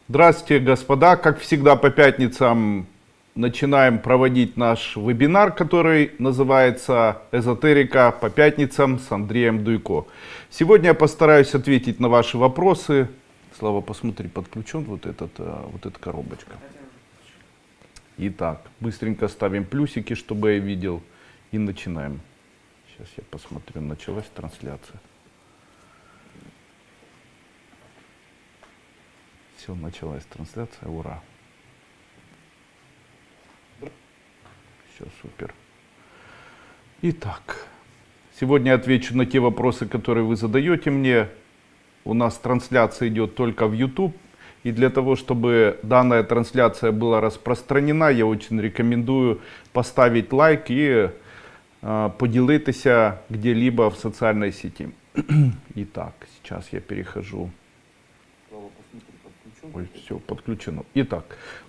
Здравствуйте, господа. Как всегда, по пятницам начинаем проводить наш вебинар, который называется «Эзотерика по пятницам» с Андреем Дуйко. Сегодня я постараюсь ответить на ваши вопросы. Слава, посмотри, подключен вот эта коробочка. Итак, быстренько ставим плюсики, чтобы я видел. И начинаем. Сейчас я посмотрю, началась трансляция. Все, началась трансляция, ура. Все, супер. Итак, сегодня я отвечу на те вопросы, которые вы задаете мне. У нас трансляция идет только в YouTube. И для того, чтобы данная трансляция была распространена, я очень рекомендую поставить лайк и поделитися где-либо в социальной сети. Итак, сейчас я перехожу. Ой, все, подключено. Итак,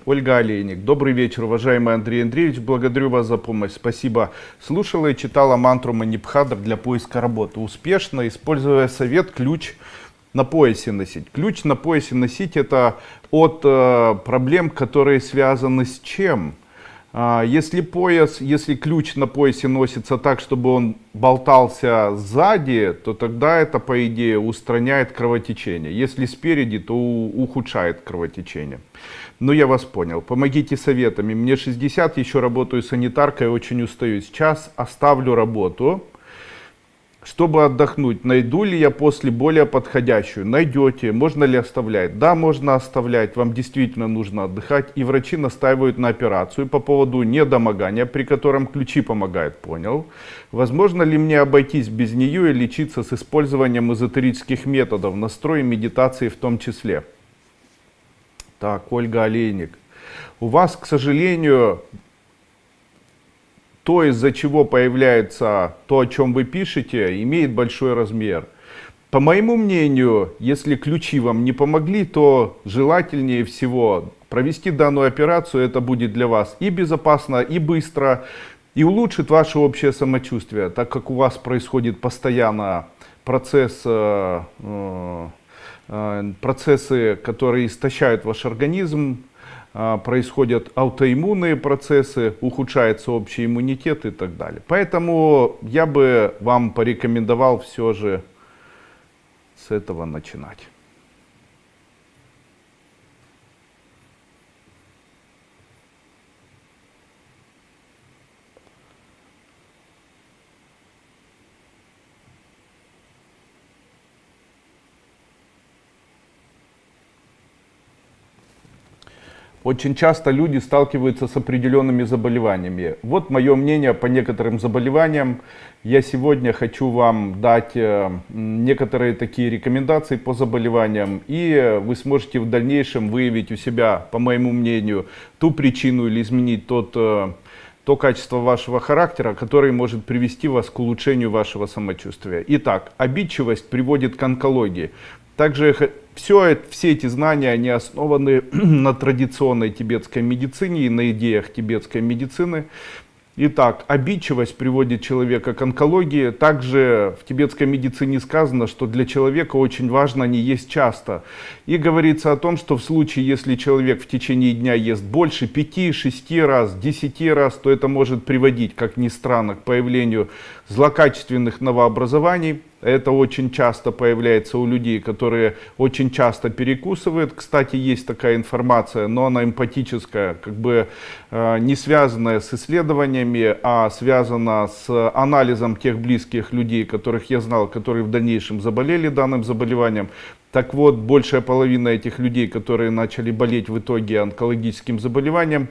Ольга Олейник. Добрый вечер, уважаемый Андрей Андреевич. Благодарю вас за помощь. Спасибо. Слушала и читала мантру Манипхадр для поиска работы. Успешно, используя совет ключ на поясе носить. Ключ на поясе носить — это от проблем, которые связаны с чем? Если ключ на поясе носится так, чтобы он болтался сзади, то тогда это, по идее, устраняет кровотечение. Если спереди, то ухудшает кровотечение. Но я вас понял. Помогите советами. Мне 60, еще работаю санитаркой, очень устаю. Сейчас оставлю работу, чтобы отдохнуть. Найду ли я после более подходящую? Найдете. Можно ли оставлять? Да, можно оставлять. Вам действительно нужно отдыхать. И врачи настаивают на операцию по поводу недомогания, при котором ключи помогают. Понял. Возможно ли мне обойтись без нее и лечиться с использованием эзотерических методов, настроя, медитации в том числе? Так, Ольга Олейник. У вас, к сожалению, то, из-за чего появляется то, о чем вы пишете, имеет большой размер. По моему мнению, если ключи вам не помогли, то желательнее всего провести данную операцию. Это будет для вас и безопасно, и быстро, и улучшит ваше общее самочувствие, так как у вас происходит постоянно процессы, которые истощают ваш организм, происходят аутоиммунные процессы, ухудшается общий иммунитет и так далее. Поэтому я бы вам порекомендовал все же с этого начинать. Очень часто люди сталкиваются с определенными заболеваниями. Вот мое мнение по некоторым заболеваниям. Я сегодня хочу вам дать некоторые такие рекомендации по заболеваниям. И вы сможете в дальнейшем выявить у себя, по моему мнению, ту причину или изменить то качество вашего характера, которое может привести вас к улучшению вашего самочувствия. Итак, обидчивость приводит к онкологии. Также все эти знания, они основаны на традиционной тибетской медицине и на идеях тибетской медицины. Итак, обидчивость приводит человека к онкологии. Также в тибетской медицине сказано, что для человека очень важно не есть часто. И говорится о том, что в случае, если человек в течение дня ест больше 5-6 раз, 10 раз, то это может приводить, как ни странно, к появлению злокачественных новообразований. Это очень часто появляется у людей, которые очень часто перекусывают. Кстати, есть такая информация, но она эмпатическая, как бы не связанная с исследованиями, а связана с анализом тех близких людей, которых я знал, которые в дальнейшем заболели данным заболеванием. Так вот, большая половина этих людей, которые начали болеть в итоге онкологическим заболеванием,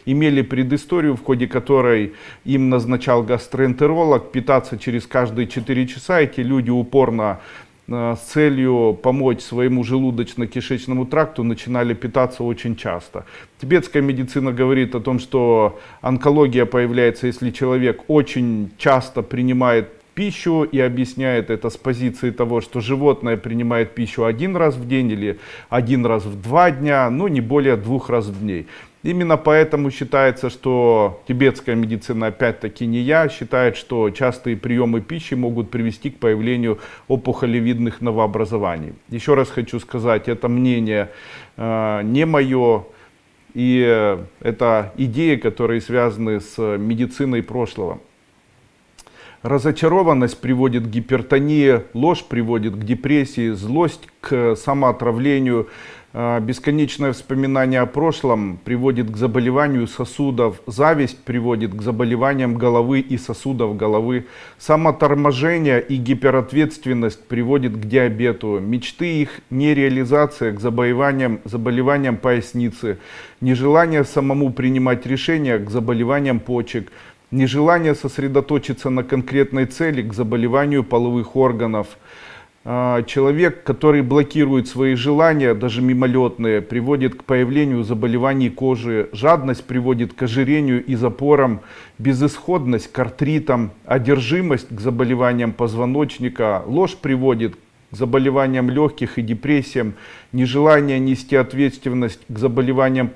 имели предысторию, в ходе которой им назначал гастроэнтеролог питаться через каждые 4 часа. Эти люди упорно с целью помочь своему желудочно-кишечному тракту начинали питаться очень часто. Тибетская медицина говорит о том, что онкология появляется, если человек очень часто принимает пищу, и объясняет это с позиции того, что животное принимает пищу 1 раз в день или 1 раз в 2 дня, но не более 2 раз в день. Именно поэтому считается, что тибетская медицина, опять-таки не я, считает, что частые приемы пищи могут привести к появлению опухолевидных новообразований. Еще раз хочу сказать, это мнение не мое, и это идеи, которые связаны с медициной прошлого. Разочарованность приводит к гипертонии, ложь приводит к депрессии, злость к самоотравлению, бесконечное вспоминание о прошлом приводит к заболеванию сосудов, зависть приводит к заболеваниям головы и сосудов головы, самоторможение и гиперответственность приводит к диабету, мечты их нереализация к заболеваниям поясницы, нежелание самому принимать решения к заболеваниям почек, нежелание сосредоточиться на конкретной цели к заболеванию половых органов. Человек, который блокирует свои желания, даже мимолетные, приводит к появлению заболеваний кожи. Жадность приводит к ожирению и запорам. Безысходность к артритам. Одержимость к заболеваниям позвоночника. Ложь приводит к заболеваниям легких и депрессиям. Нежелание нести ответственность к заболеваниям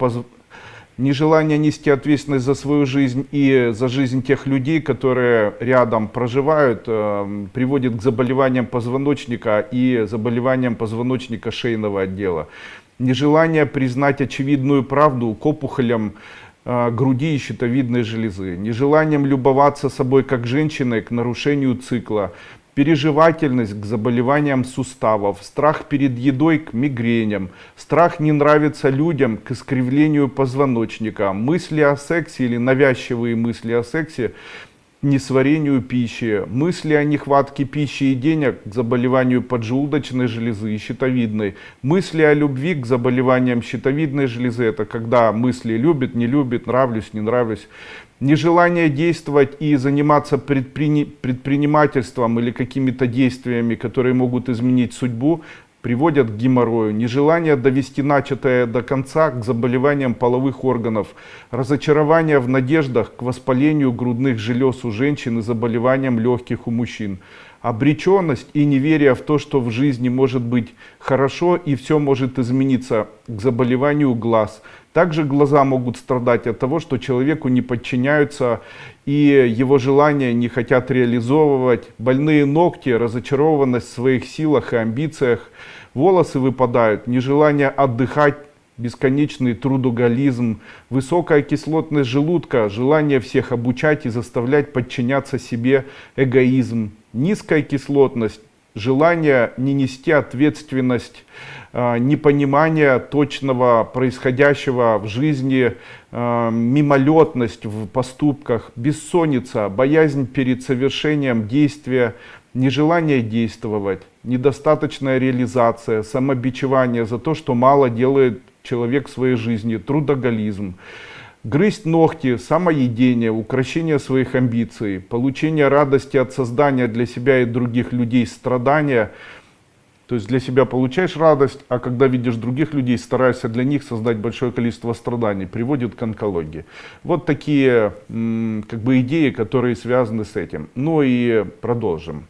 Нежелание нести ответственность за свою жизнь и за жизнь тех людей, которые рядом проживают, приводит к заболеваниям позвоночника и заболеваниям позвоночника шейного отдела. Нежелание признать очевидную правду к опухолям груди и щитовидной железы. Нежеланием любоваться собой как женщиной к нарушению цикла. Переживательность к заболеваниям суставов, страх перед едой к мигреням, страх не нравиться людям к искривлению позвоночника, мысли о сексе или навязчивые мысли о сексе к несварению пищи, мысли о нехватке пищи и денег к заболеванию поджелудочной железы и щитовидной, мысли о любви к заболеваниям щитовидной железы, это когда мысли любит, не любит, нравлюсь, не нравлюсь. Нежелание действовать и заниматься предпринимательством или какими-то действиями, которые могут изменить судьбу, приводят к геморрою. Нежелание довести начатое до конца к заболеваниям половых органов. Разочарование в надеждах к воспалению грудных желез у женщин и заболеваниям легких у мужчин. Обреченность и неверие в то, что в жизни может быть хорошо и все может измениться, к заболеванию глаз. Также глаза могут страдать от того, что человеку не подчиняются и его желания не хотят реализовывать. Больные ногти, разочарованность в своих силах и амбициях. Волосы выпадают, нежелание отдыхать, бесконечный трудоголизм, высокая кислотность желудка, желание всех обучать и заставлять подчиняться себе, эгоизм, низкая кислотность, желание не нести ответственность, непонимание точного происходящего в жизни, мимолетность в поступках, бессонница, боязнь перед совершением действия, нежелание действовать, недостаточная реализация, самобичевание за то, что мало делает человек в своей жизни, трудоголизм, грызть ногти, самоедение, укрощение своих амбиций, получение радости от создания для себя и других людей, страдания. То есть для себя получаешь радость, а когда видишь других людей, стараешься для них создать большое количество страданий, приводит к онкологии. Вот такие идеи, которые связаны с этим. Ну и продолжим.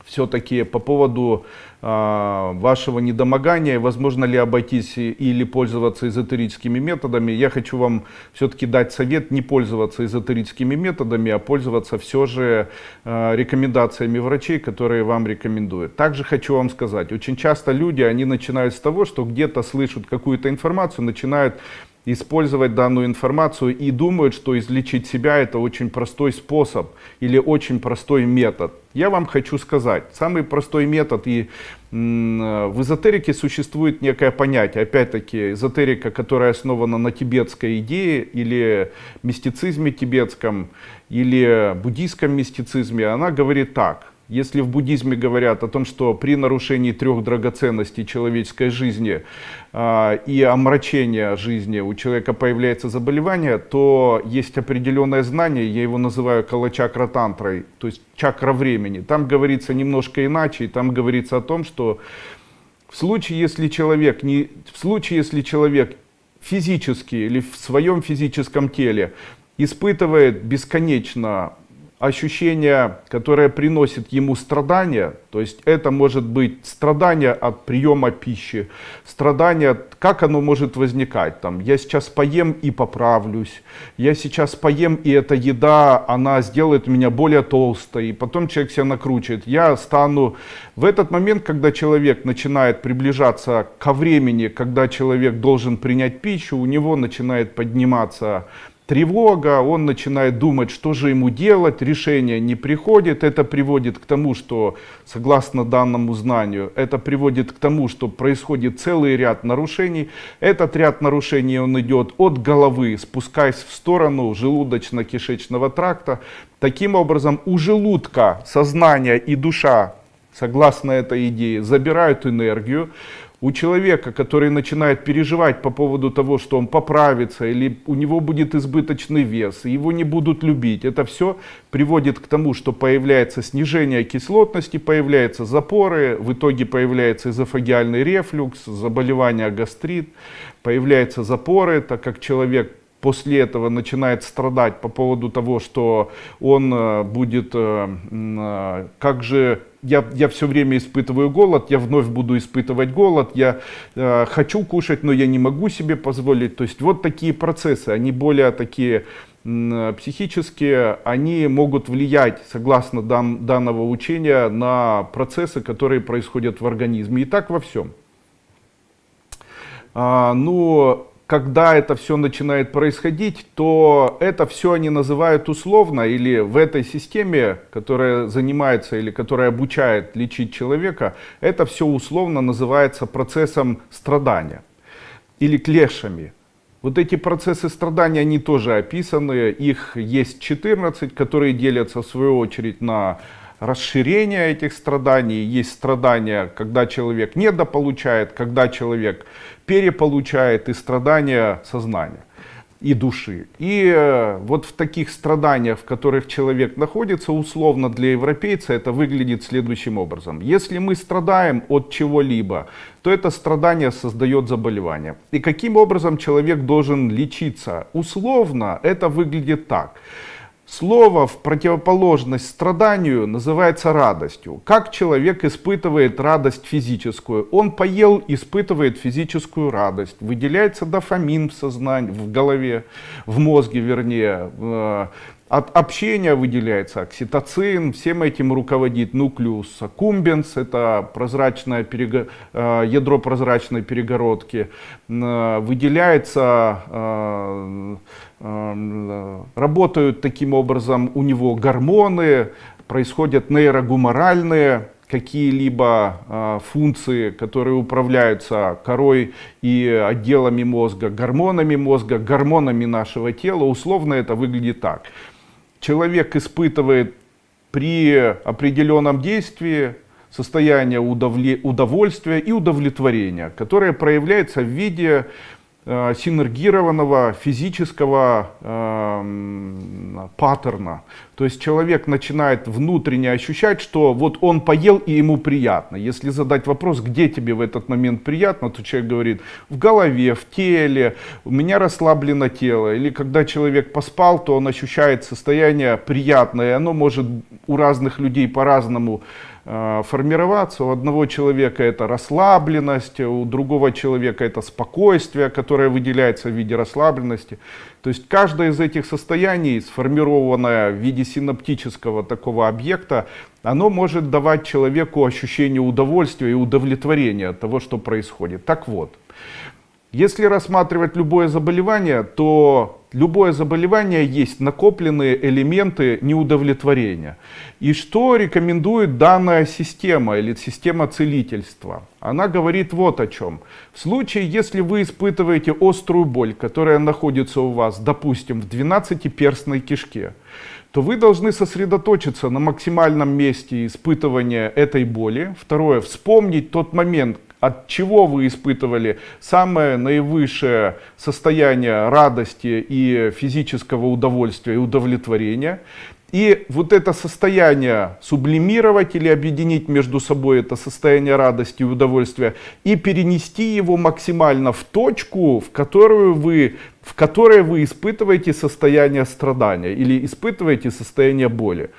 Все-таки по поводу вашего недомогания, возможно ли обойтись или пользоваться эзотерическими методами, я хочу вам все-таки дать совет не пользоваться эзотерическими методами, а пользоваться все же рекомендациями врачей, которые вам рекомендуют. Также хочу вам сказать, очень часто люди, они начинают с того, что где-то слышат какую-то информацию, начинают использовать данную информацию и думают, что излечить себя это очень простой способ или очень простой метод. Я вам хочу сказать, самый простой метод, и в эзотерике существует некое понятие, опять-таки эзотерика, которая основана на тибетской идее или мистицизме тибетском, или буддийском мистицизме, она говорит так. Если в буддизме говорят о том, что при нарушении 3 драгоценностей человеческой жизни и омрачения жизни у человека появляется заболевание, то есть определенное знание, я его называю кала-чакра-тантрой, то есть чакра времени. Там говорится немножко иначе, и там говорится о том, что в случае, если человек физически или в своем физическом теле испытывает бесконечно ощущение, которое приносит ему страдания, то есть это может быть страдание от приема пищи, страдание, как оно может возникать, там, я сейчас поем и поправлюсь, я сейчас поем и эта еда, она сделает меня более толстой, и потом человек себя накручивает, я стану, в этот момент, когда человек начинает приближаться ко времени, когда человек должен принять пищу, у него начинает подниматься тревога, он начинает думать, что же ему делать, решение не приходит, это приводит к тому, что, согласно данному знанию, это приводит к тому, что происходит целый ряд нарушений. Этот ряд нарушений, он идет от головы, спускаясь в сторону желудочно-кишечного тракта. Таким образом, у желудка сознание и душа, согласно этой идее, забирают энергию. У человека, который начинает переживать по поводу того, что он поправится, или у него будет избыточный вес, его не будут любить, это все приводит к тому, что появляется снижение кислотности, появляются запоры, в итоге появляется эзофагиальный рефлюкс, заболевание гастрит, появляются запоры, так как человек после этого начинает страдать по поводу того, что он будет, как же, я все время испытываю голод, я вновь буду испытывать голод, я хочу кушать, но я не могу себе позволить. То есть вот такие процессы, они более такие психические, они могут влиять, согласно данного учения, на процессы, которые происходят в организме. И так во всем. Когда это все начинает происходить, то это все они называют условно, или в этой системе, которая занимается или которая обучает лечить человека, это все условно называется процессом страдания или клешами. Вот эти процессы страдания, они тоже описаны, их есть 14, которые делятся в свою очередь на расширение этих страданий. Есть страдания, когда человек недополучает, когда человек переполучает, и страдания сознания и души. И вот в таких страданиях, в которых человек находится, условно для европейца это выглядит следующим образом. Если мы страдаем от чего-либо, то это страдание создает заболевание. И каким образом человек должен лечиться? Условно это выглядит так. Слово в противоположность страданию называется радостью. Как человек испытывает радость физическую? Он поел, испытывает физическую радость. Выделяется дофамин в сознании, в голове, в мозге вернее. От общения выделяется окситоцин, всем этим руководит нуклеус аккумбенс, это ядро прозрачной перегородки. Выделяется, работают таким образом у него гормоны, происходят нейрогуморальные какие-либо функции, которые управляются корой и отделами мозга, гормонами нашего тела. Условно это выглядит так. Человек испытывает при определенном действии состояние удовольствия и удовлетворения, которое проявляется в виде синергированного физического паттерна. То есть человек начинает внутренне ощущать, что вот он поел и ему приятно. Если задать вопрос, где тебе в этот момент приятно, то человек говорит: в голове, в теле, у меня расслаблено тело. Или когда человек поспал, то он ощущает состояние приятное. И оно может у разных людей по-разному формироваться. У одного человека это расслабленность, у другого человека это спокойствие, которое выделяется в виде расслабленности. То есть каждое из этих состояний, сформированное в виде синаптического такого объекта, оно может давать человеку ощущение удовольствия и удовлетворения от того, что происходит. Так вот, если рассматривать любое заболевание, то любое заболевание есть накопленные элементы неудовлетворения. И что рекомендует данная система или система целительства? Она говорит вот о чем. В случае, если вы испытываете острую боль, которая находится у вас, допустим, в 12-перстной кишке, то вы должны сосредоточиться на максимальном месте испытывания этой боли. Второе, вспомнить тот момент, от чего вы испытывали самое наивысшее состояние радости и физического удовольствия и удовлетворения. И вот это состояние сублимировать или объединить между собой это состояние радости и удовольствия и перенести его максимально в точку, в которой вы испытываете состояние страдания или испытываете состояние боли.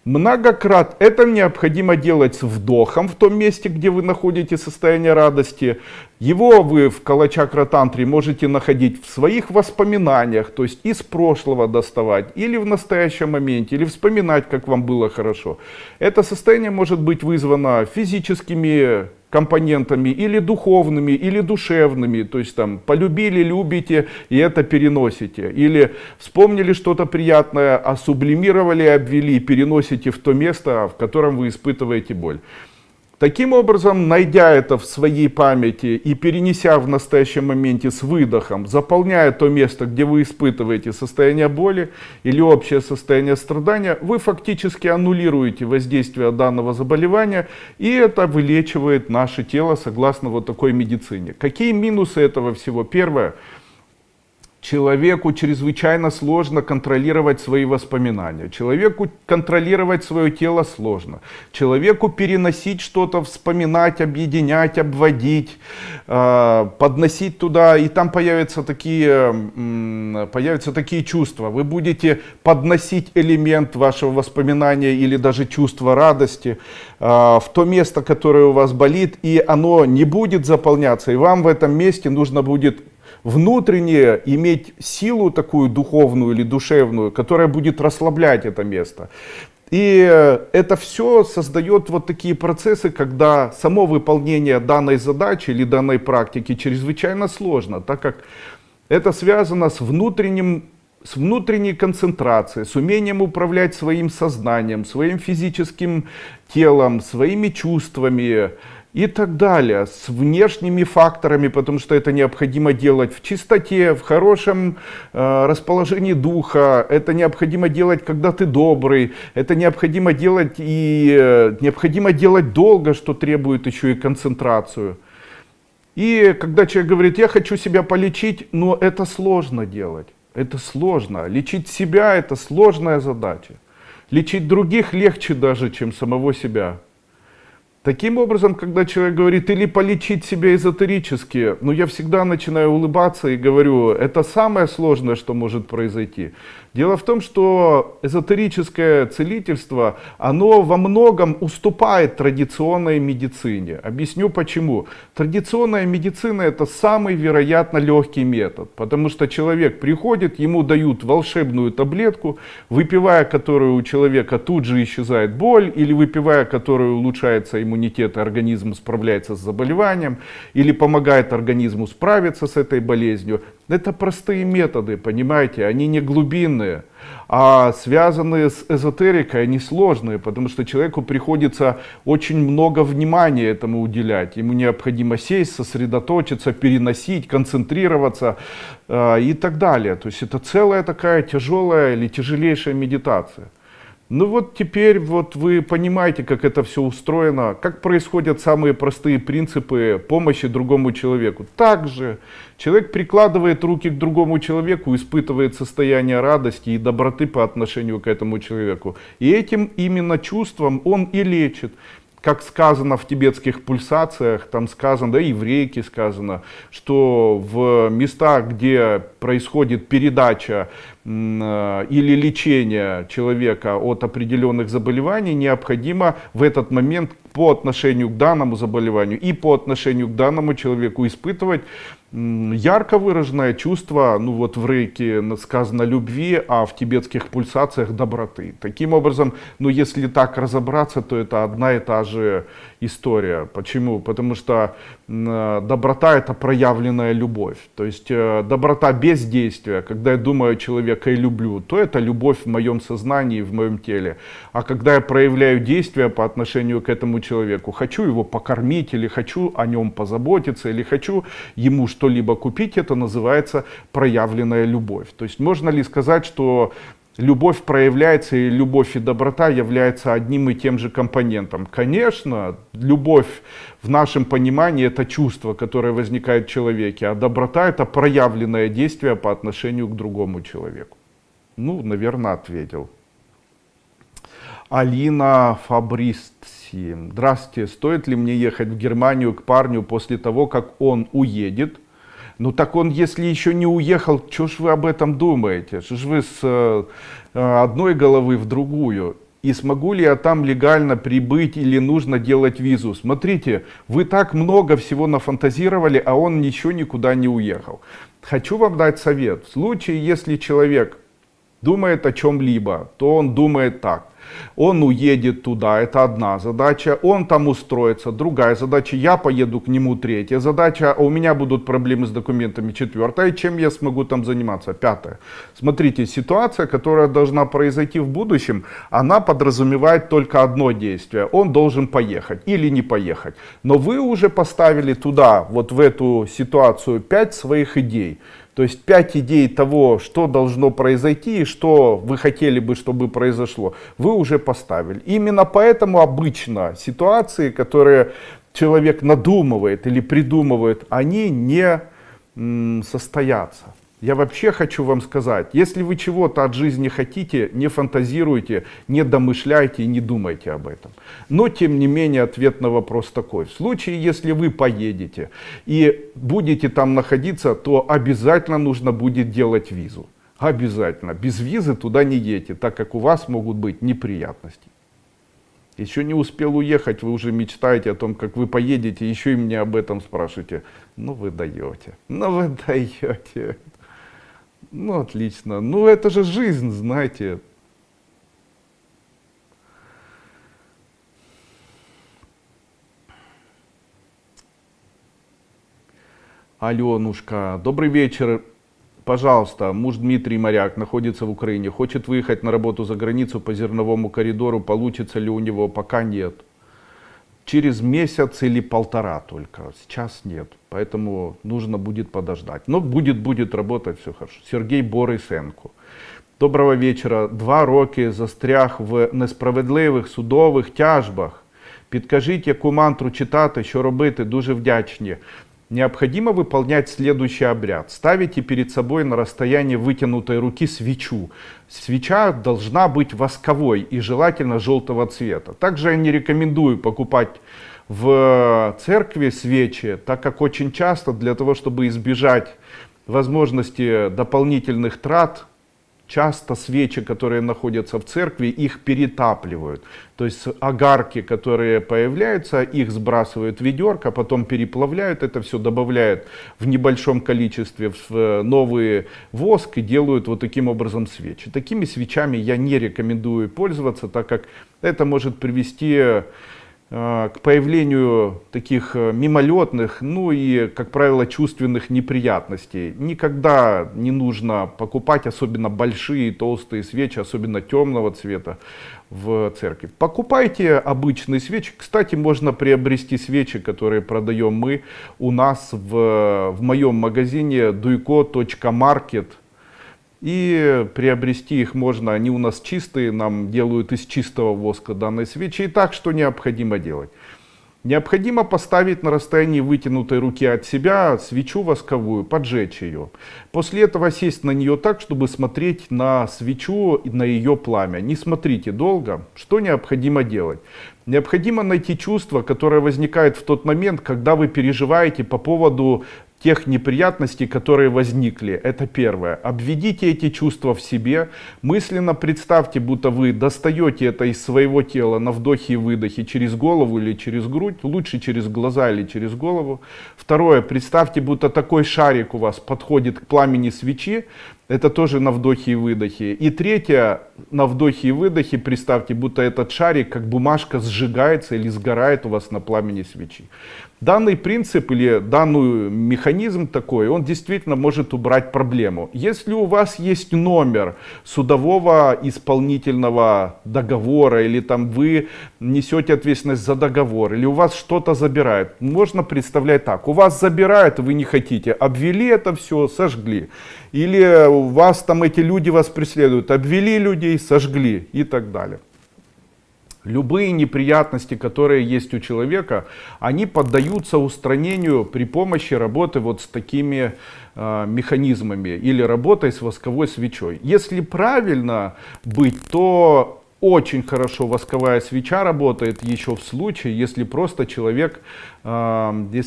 Многократно это необходимо делать с вдохом в том месте, где вы находите состояние радости. Его вы в калачакра-тантре можете находить в своих воспоминаниях, то есть из прошлого доставать, или в настоящем моменте, или вспоминать, как вам было хорошо. Это состояние может быть вызвано физическими компонентами, или духовными, или душевными, то есть там полюбили, любите и это переносите, или вспомнили что-то приятное, а сублимировали, обвели и переносите в то место, в котором вы испытываете боль. Таким образом, найдя это в своей памяти и перенеся в настоящем моменте с выдохом, заполняя то место, где вы испытываете состояние боли или общее состояние страдания, вы фактически аннулируете воздействие данного заболевания, и это вылечивает наше тело согласно вот такой медицине. Какие минусы этого всего? Первое. Человеку чрезвычайно сложно контролировать свои воспоминания. Человеку контролировать свое тело сложно. Человеку переносить что-то, вспоминать, объединять, обводить, подносить туда. И там появятся такие чувства. Вы будете подносить элемент вашего воспоминания или даже чувства радости в то место, которое у вас болит, и оно не будет заполняться. И вам в этом месте нужно будет внутренне иметь силу такую духовную или душевную, которая будет расслаблять это место. И это все создает вот такие процессы, когда само выполнение данной задачи или данной практики чрезвычайно сложно, так как это связано с внутренней концентрацией, с умением управлять своим сознанием, своим физическим телом, своими чувствами и так далее, с внешними факторами, потому что это необходимо делать в чистоте, в хорошем расположении духа, это необходимо делать, когда ты добрый, это необходимо делать долго, что требует еще и концентрацию. И когда человек говорит, я хочу себя полечить, но это сложно делать, это сложно. Лечить себя — это сложная задача. Лечить других легче даже, чем самого себя. Таким образом, когда человек говорит, или полечить себя эзотерически, я всегда начинаю улыбаться и говорю, это самое сложное, что может произойти. Дело в том, что эзотерическое целительство, оно во многом уступает традиционной медицине. Объясню почему. Традиционная медицина — это самый, вероятно, легкий метод, потому что человек приходит, ему дают волшебную таблетку, выпивая которую у человека тут же исчезает боль, или выпивая которую улучшается иммунитет, и организм справляется с заболеванием, или помогает организму справиться с этой болезнью. Это простые методы, понимаете, они не глубинные, а связанные с эзотерикой, они сложные, потому что человеку приходится очень много внимания этому уделять. Ему необходимо сесть, сосредоточиться, переносить, концентрироваться и так далее. То есть это целая такая тяжелая или тяжелейшая медитация. Теперь вы понимаете, как это все устроено, как происходят самые простые принципы помощи другому человеку. Также человек прикладывает руки к другому человеку, испытывает состояние радости и доброты по отношению к этому человеку. И этим именно чувством он и лечит. Как сказано в тибетских пульсациях, там сказано, да и в рейке сказано, что в местах, где происходит передача или лечение человека от определенных заболеваний, необходимо в этот момент по отношению к данному заболеванию и по отношению к данному человеку испытывать ярко выраженное чувство, в рейке сказано любви, а в тибетских пульсациях доброты. Таким образом, если так разобраться, то это одна и та же история. Почему? Потому что доброта — это проявленная любовь. То есть доброта без действия, когда я думаю о человеке и люблю, то это любовь в моем сознании, в моем теле. А когда я проявляю действия по отношению к этому человеку, хочу его покормить, или хочу о нем позаботиться, или хочу ему что-либо купить, это называется проявленная любовь. То есть можно ли сказать, что любовь проявляется, и любовь и доброта являются одним и тем же компонентом? Конечно, любовь в нашем понимании — это чувство, которое возникает в человеке, а доброта — это проявленное действие по отношению к другому человеку. Наверное, ответил. Алина Фабристи. Здравствуйте. Стоит ли мне ехать в Германию к парню после того, как он уедет? Ну так он, если еще не уехал, что ж вы об этом думаете? Что ж вы с одной головы в другую? И смогу ли я там легально прибыть или нужно делать визу? Смотрите, вы так много всего нафантазировали, а он ничего никуда не уехал. Хочу вам дать совет. В случае, если человек думает о чем-либо, то он думает так. Он уедет туда, это одна задача, он там устроится, другая задача, я поеду к нему, третья задача, а у меня будут проблемы с документами, четвертая, чем я смогу там заниматься, пятая. Смотрите, ситуация, которая должна произойти в будущем, она подразумевает только одно действие, он должен поехать или не поехать. Но вы уже поставили туда, вот в эту ситуацию, 5 своих идей. То есть 5 идей того, что должно произойти и что вы хотели бы, чтобы произошло, вы уже поставили. Именно поэтому обычно ситуации, которые человек надумывает или придумывает, они не состоятся. Я вообще хочу вам сказать, если вы чего-то от жизни хотите, не фантазируйте, не домышляйте и не думайте об этом. Но тем не менее ответ на вопрос такой. В случае, если вы поедете и будете там находиться, то обязательно нужно будет делать визу. Обязательно. Без визы туда не едете, так как у вас могут быть неприятности. Еще не успел уехать, вы уже мечтаете о том, как вы поедете, еще и мне об этом спрашиваете. Ну вы даете, ну вы даете. Ну, отлично. Ну, это же жизнь, знаете. Аленушка, добрый вечер. Пожалуйста, муж Дмитрий Моряк находится в Украине, хочет выехать на работу за границу по зерновому коридору. Получится ли у него? Пока нет. Через месяц или полтора только. Сейчас нет. Поэтому нужно будет подождать. Но будет работать, все хорошо. Сергей Борисенко. Доброго вечора. 2 роки застряг в несправедливих судових тяжбах. Підкажіть, яку мантру читати, що робити, дуже вдячні. Необходимо выполнять следующий обряд. Ставите перед собой на расстоянии вытянутой руки свечу. Свеча должна быть восковой и желательно желтого цвета. Также я не рекомендую покупать в церкви свечи, так как очень часто для того, чтобы избежать возможности дополнительных трат, часто свечи, которые находятся в церкви, их перетапливают. То есть огарки, которые появляются, их сбрасывают в ведерко, потом переплавляют, это все добавляют в небольшом количестве в новый воск и делают вот таким образом свечи. Такими свечами я не рекомендую пользоваться, так как это может привести к появлению таких мимолетных, ну и, как правило, чувственных неприятностей. Никогда не нужно покупать особенно большие толстые свечи, особенно темного цвета в церкви. Покупайте обычные свечи. Кстати, можно приобрести свечи, которые продаем мы у нас в моем магазине duiko.market. И приобрести их можно, они у нас чистые, нам делают из чистого воска данные свечи. Итак, что необходимо делать? Необходимо поставить на расстоянии вытянутой руки от себя свечу восковую, поджечь ее. После этого сесть на нее так, чтобы смотреть на свечу и на ее пламя. Не смотрите долго. Что необходимо делать? Необходимо найти чувство, которое возникает в тот момент, когда вы переживаете по поводу тех неприятностей, которые возникли. Это первое. Обведите эти чувства в себе. Мысленно представьте, будто вы достаете это из своего тела на вдохе и выдохе через голову или через грудь. Лучше через глаза или через голову. Второе. Представьте, будто такой шарик у вас подходит к пламени свечи. Это тоже на вдохе и выдохе. И третье. На вдохе и выдохе представьте, будто этот шарик, как бумажка, сжигается или сгорает у вас на пламени свечи. Данный принцип или данный механизм такой, он действительно может убрать проблему. Если у вас есть номер судового исполнительного договора, или там вы несете ответственность за договор, или у вас что-то забирают, можно представлять так. У вас забирают, вы не хотите, обвели это все, сожгли. Или у вас там эти люди вас преследуют, обвели людей, сожгли и так далее. Любые неприятности, которые есть у человека, они поддаются устранению при помощи работы вот с такими механизмами или работой с восковой свечой. Если правильно быть, то Очень хорошо восковая свеча работает еще в случае, если просто человек, ее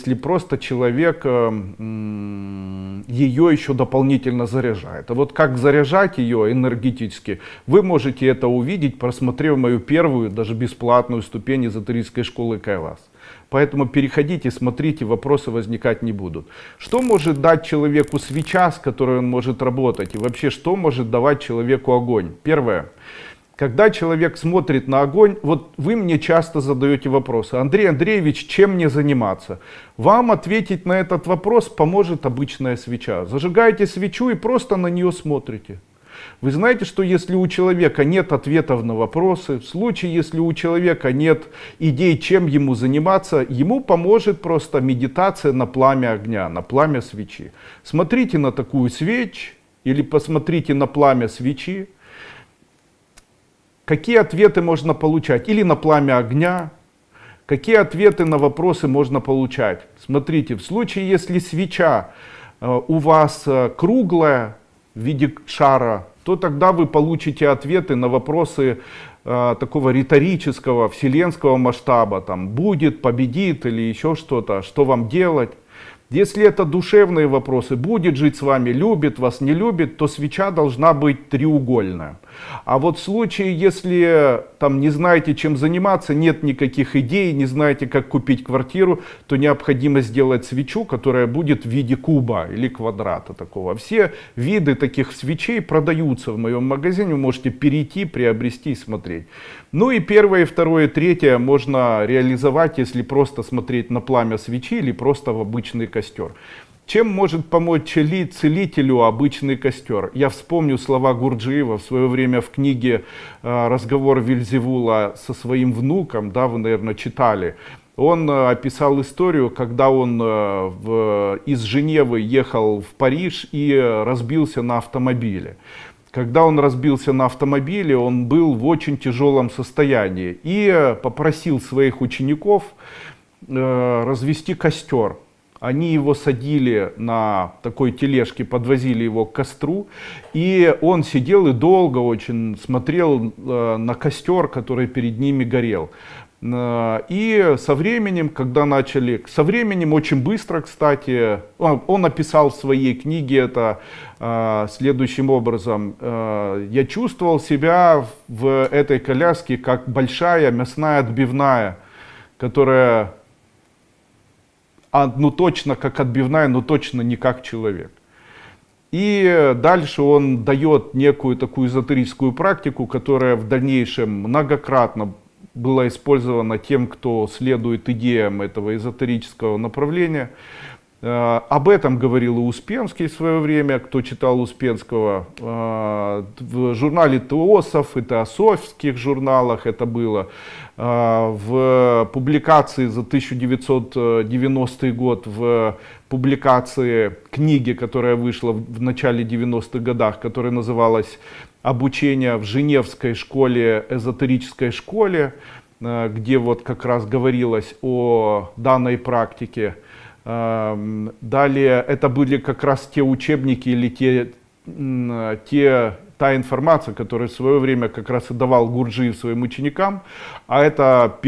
еще дополнительно заряжает. А вот как заряжать ее энергетически, вы можете это увидеть, просмотрев мою первую, даже бесплатную ступень эзотерической школы Кайлас. Поэтому переходите, смотрите, вопросы возникать не будут. Что может дать человеку свеча, с которой он может работать? И вообще, что может давать человеку огонь? Первое. Когда человек смотрит на огонь, вот вы мне часто задаете вопросы: Андрей Андреевич, чем мне заниматься? Вам ответить на этот вопрос поможет обычная свеча. Зажигаете свечу и просто на нее смотрите. Вы знаете, что если у человека нет ответов на вопросы, в случае, если у человека нет идей, чем ему заниматься, ему поможет просто медитация на пламя огня, на пламя свечи. Смотрите на такую свечь или посмотрите на пламя свечи. Какие ответы можно получать? Или на пламя огня. Какие ответы на вопросы можно получать? Смотрите, в случае, если свеча у вас круглая в виде шара, то тогда вы получите ответы на вопросы такого риторического, вселенского масштаба. Там, будет, победит или еще что-то, что вам делать. Если это душевные вопросы, будет жить с вами, любит вас, не любит, то свеча должна быть треугольная. А вот в случае, если там не знаете, чем заниматься, нет никаких идей, не знаете, как купить квартиру, то необходимо сделать свечу, которая будет в виде куба или квадрата такого. Все виды таких свечей продаются в моем магазине, вы можете перейти, приобрести и смотреть. Ну и первое, второе, третье можно реализовать, если просто смотреть на пламя свечи или просто в обычный костер. Чем может помочь целителю обычный костер? Я вспомню слова Гурджиева в свое время в книге «Разговор Вельзевула со своим внуком», да, вы, наверное, читали. Он описал историю, когда он из Женевы ехал в Париж и разбился на автомобиле. Когда он разбился на автомобиле, он был в очень тяжелом состоянии и попросил своих учеников развести костер. Они его садили на такой тележке, подвозили его к костру, и он сидел и долго очень смотрел на костер, который перед ними горел. И со временем, со временем очень быстро, кстати, он описал в своей книге это следующим образом: я чувствовал себя в этой коляске как большая мясная отбивная, которая, ну точно как отбивная, но точно не как человек. И дальше он дает некую такую эзотерическую практику, которая в дальнейшем многократно была использована тем, кто следует идеям этого эзотерического направления. Об этом говорил и Успенский в свое время, кто читал Успенского. В журнале Теософ и теософских журналах это было. В публикации за 1990 год, в публикации книги, которая вышла в начале 90-х годах, которая называлась «Обучение в Женевской школе, эзотерической школе», где вот как раз говорилось о данной практике. Далее это были как раз те учебники или та информация, которую в свое время как раз и давал Гурджиев своим ученикам, а это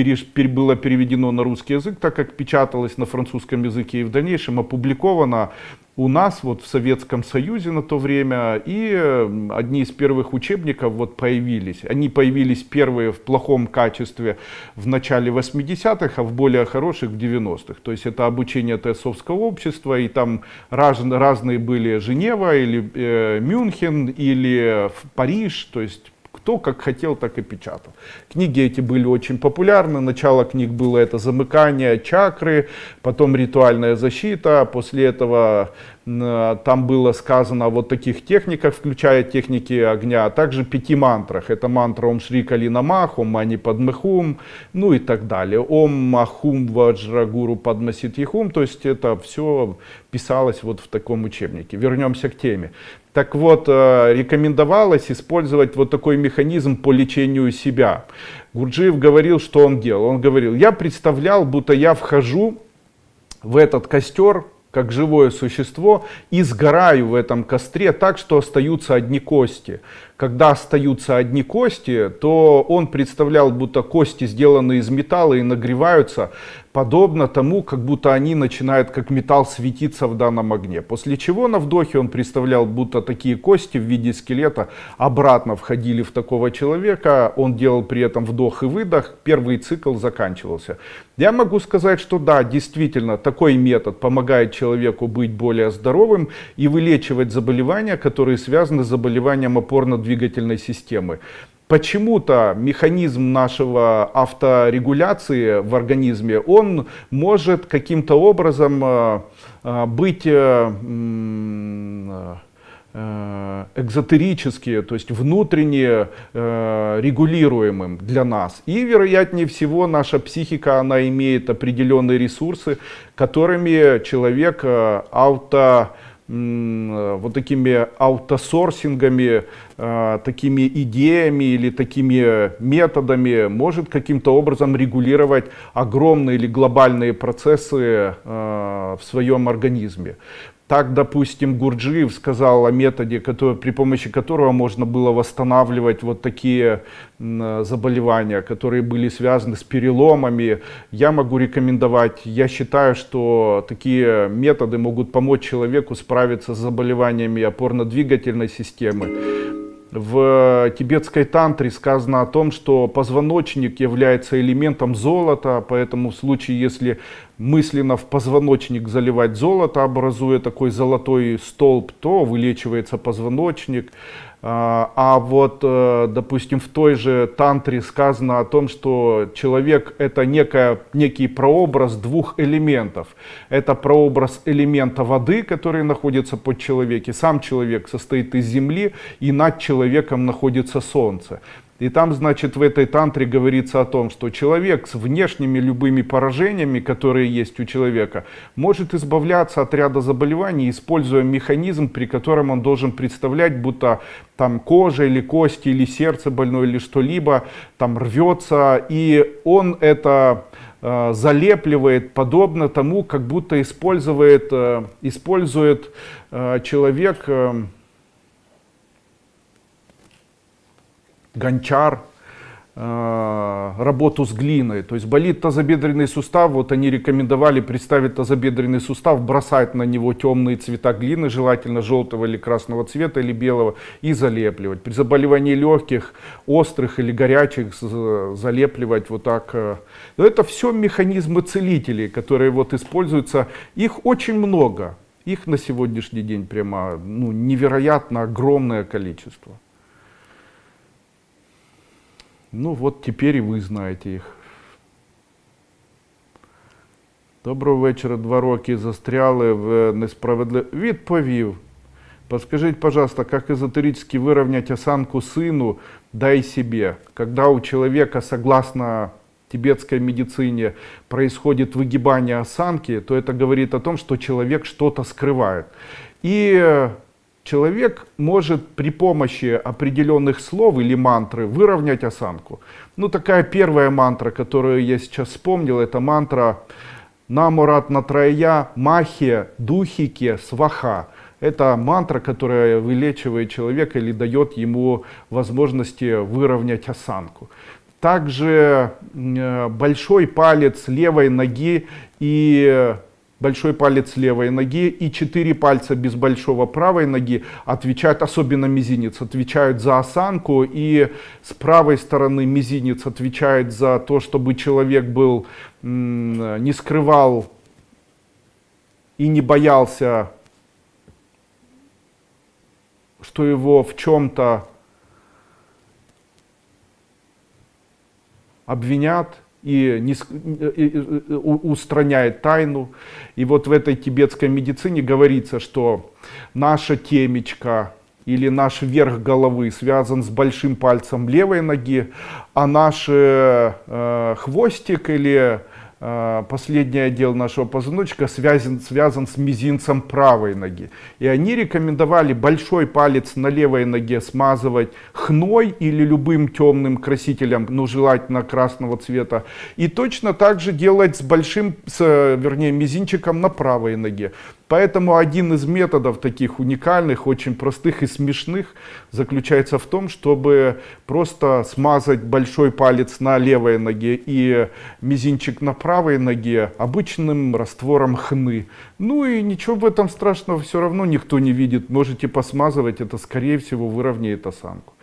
было переведено на русский язык, так как печаталось на французском языке и в дальнейшем опубликовано у нас вот в Советском Союзе на то время, и одни из первых учебников вот появились. Они появились первые в плохом качестве в начале 80-х, а в более хороших в 90-х. То есть это обучение теософского общества, и там разные были Женева, или Мюнхен, или Париж, то есть кто как хотел, так и печатал. Книги эти были очень популярны. Начало книг было это замыкание чакры, потом ритуальная защита. После этого там было сказано о вот таких техниках, включая техники огня, а также 5 мантрах. Это мантра Ом Шри Кали Намах, Ом Мани Падме Хум, ну и так далее. Ом Махум Ваджра Гуру Падма Ситхи Хум. То есть это все писалось вот в таком учебнике. Вернемся к теме. Так вот, рекомендовалось использовать вот такой механизм по лечению себя. Гурджиев говорил, что он делал. Он говорил: я представлял, будто я вхожу в этот костер, как живое существо, и сгораю в этом костре так, что остаются одни кости. Когда остаются одни кости, то он представлял, будто кости сделаны из металла и нагреваются, подобно тому, как будто они начинают как металл светиться в данном огне. После чего на вдохе он представлял, будто такие кости в виде скелета обратно входили в такого человека. Он делал при этом вдох и выдох, первый цикл заканчивался. Я могу сказать, что да, действительно, такой метод помогает человеку быть более здоровым и вылечивать заболевания, которые связаны с заболеванием опорно-двигательной системы. Почему-то механизм нашего авторегуляции в организме, он может каким-то образом быть экзотерически, то есть внутренне регулируемым для нас. И вероятнее всего наша психика, она имеет определенные ресурсы, которыми человек вот такими аутосорсингами, такими идеями или такими методами может каким-то образом регулировать огромные или глобальные процессы в своем организме. Так, допустим, Гурджиев сказал о методе, при помощи которого можно было восстанавливать вот такие заболевания, которые были связаны с переломами. Я могу рекомендовать, я считаю, что такие методы могут помочь человеку справиться с заболеваниями опорно-двигательной системы. В тибетской тантре сказано о том, что позвоночник является элементом золота, поэтому в случае, если мысленно в позвоночник заливать золото, образуя такой золотой столб, то вылечивается позвоночник. А вот, допустим, в той же тантре сказано о том, что человек — это некий прообраз двух элементов. Это прообраз элемента воды, который находится под человеком. Сам человек состоит из земли, и над человеком находится солнце. И там, значит, в этой тантре говорится о том, что человек с внешними любыми поражениями, которые есть у человека, может избавляться от ряда заболеваний, используя механизм, при котором он должен представлять, будто там кожа или кости, или сердце больное, или что-либо там рвется, и он это залепливает, подобно тому, как будто использует человек гончар, работу с глиной. То есть болит тазобедренный сустав, вот они рекомендовали представить тазобедренный сустав, бросать на него темные цвета глины, желательно желтого или красного цвета, или белого, и залепливать. При заболевании легких, острых или горячих залепливать вот так. Но это все механизмы целителей, которые вот используются. Их очень много. Их на сегодняшний день прямо невероятно огромное количество. Ну вот теперь и вы знаєте їх. Доброго вечора, 2 роки застряли в несправедливости. Відповів. Подскажите, пожалуйста, как эзотерически выровнять осанку сыну, да и себе? Когда у человека, согласно тибетской медицине, происходит выгибание осанки, то это говорит о том, что человек что-то скрывает. И человек может при помощи определенных слов или мантры выровнять осанку. Ну, такая первая мантра, которую я сейчас вспомнил, это мантра Намуратнатрая Махе Духике Сваха. Это мантра, которая вылечивает человека или дает ему возможности выровнять осанку. Также большой палец левой ноги и большой палец левой ноги и 4 пальца без большого правой ноги отвечают, особенно мизинец, отвечают за осанку, и с правой стороны мизинец отвечает за то, чтобы человек был, не скрывал и не боялся, что его в чем-то обвинят, и устраняет тайну. И вот в этой тибетской медицине говорится, что наша темечко или наш верх головы связан с большим пальцем левой ноги, а наш хвостик или последний отдел нашего позвоночника связан с мизинцем правой ноги. И они рекомендовали большой палец на левой ноге смазывать хной или любым темным красителем, ну желательно красного цвета. И точно так же делать вернее, мизинчиком на правой ноге. Поэтому один из методов таких уникальных, очень простых и смешных заключается в том, чтобы просто смазать большой палец на левой ноге и мизинчик на правой ноге обычным раствором хны. Ну и ничего в этом страшного все равно никто не видит. Можете посмазывать, это скорее всего выровняет осанку.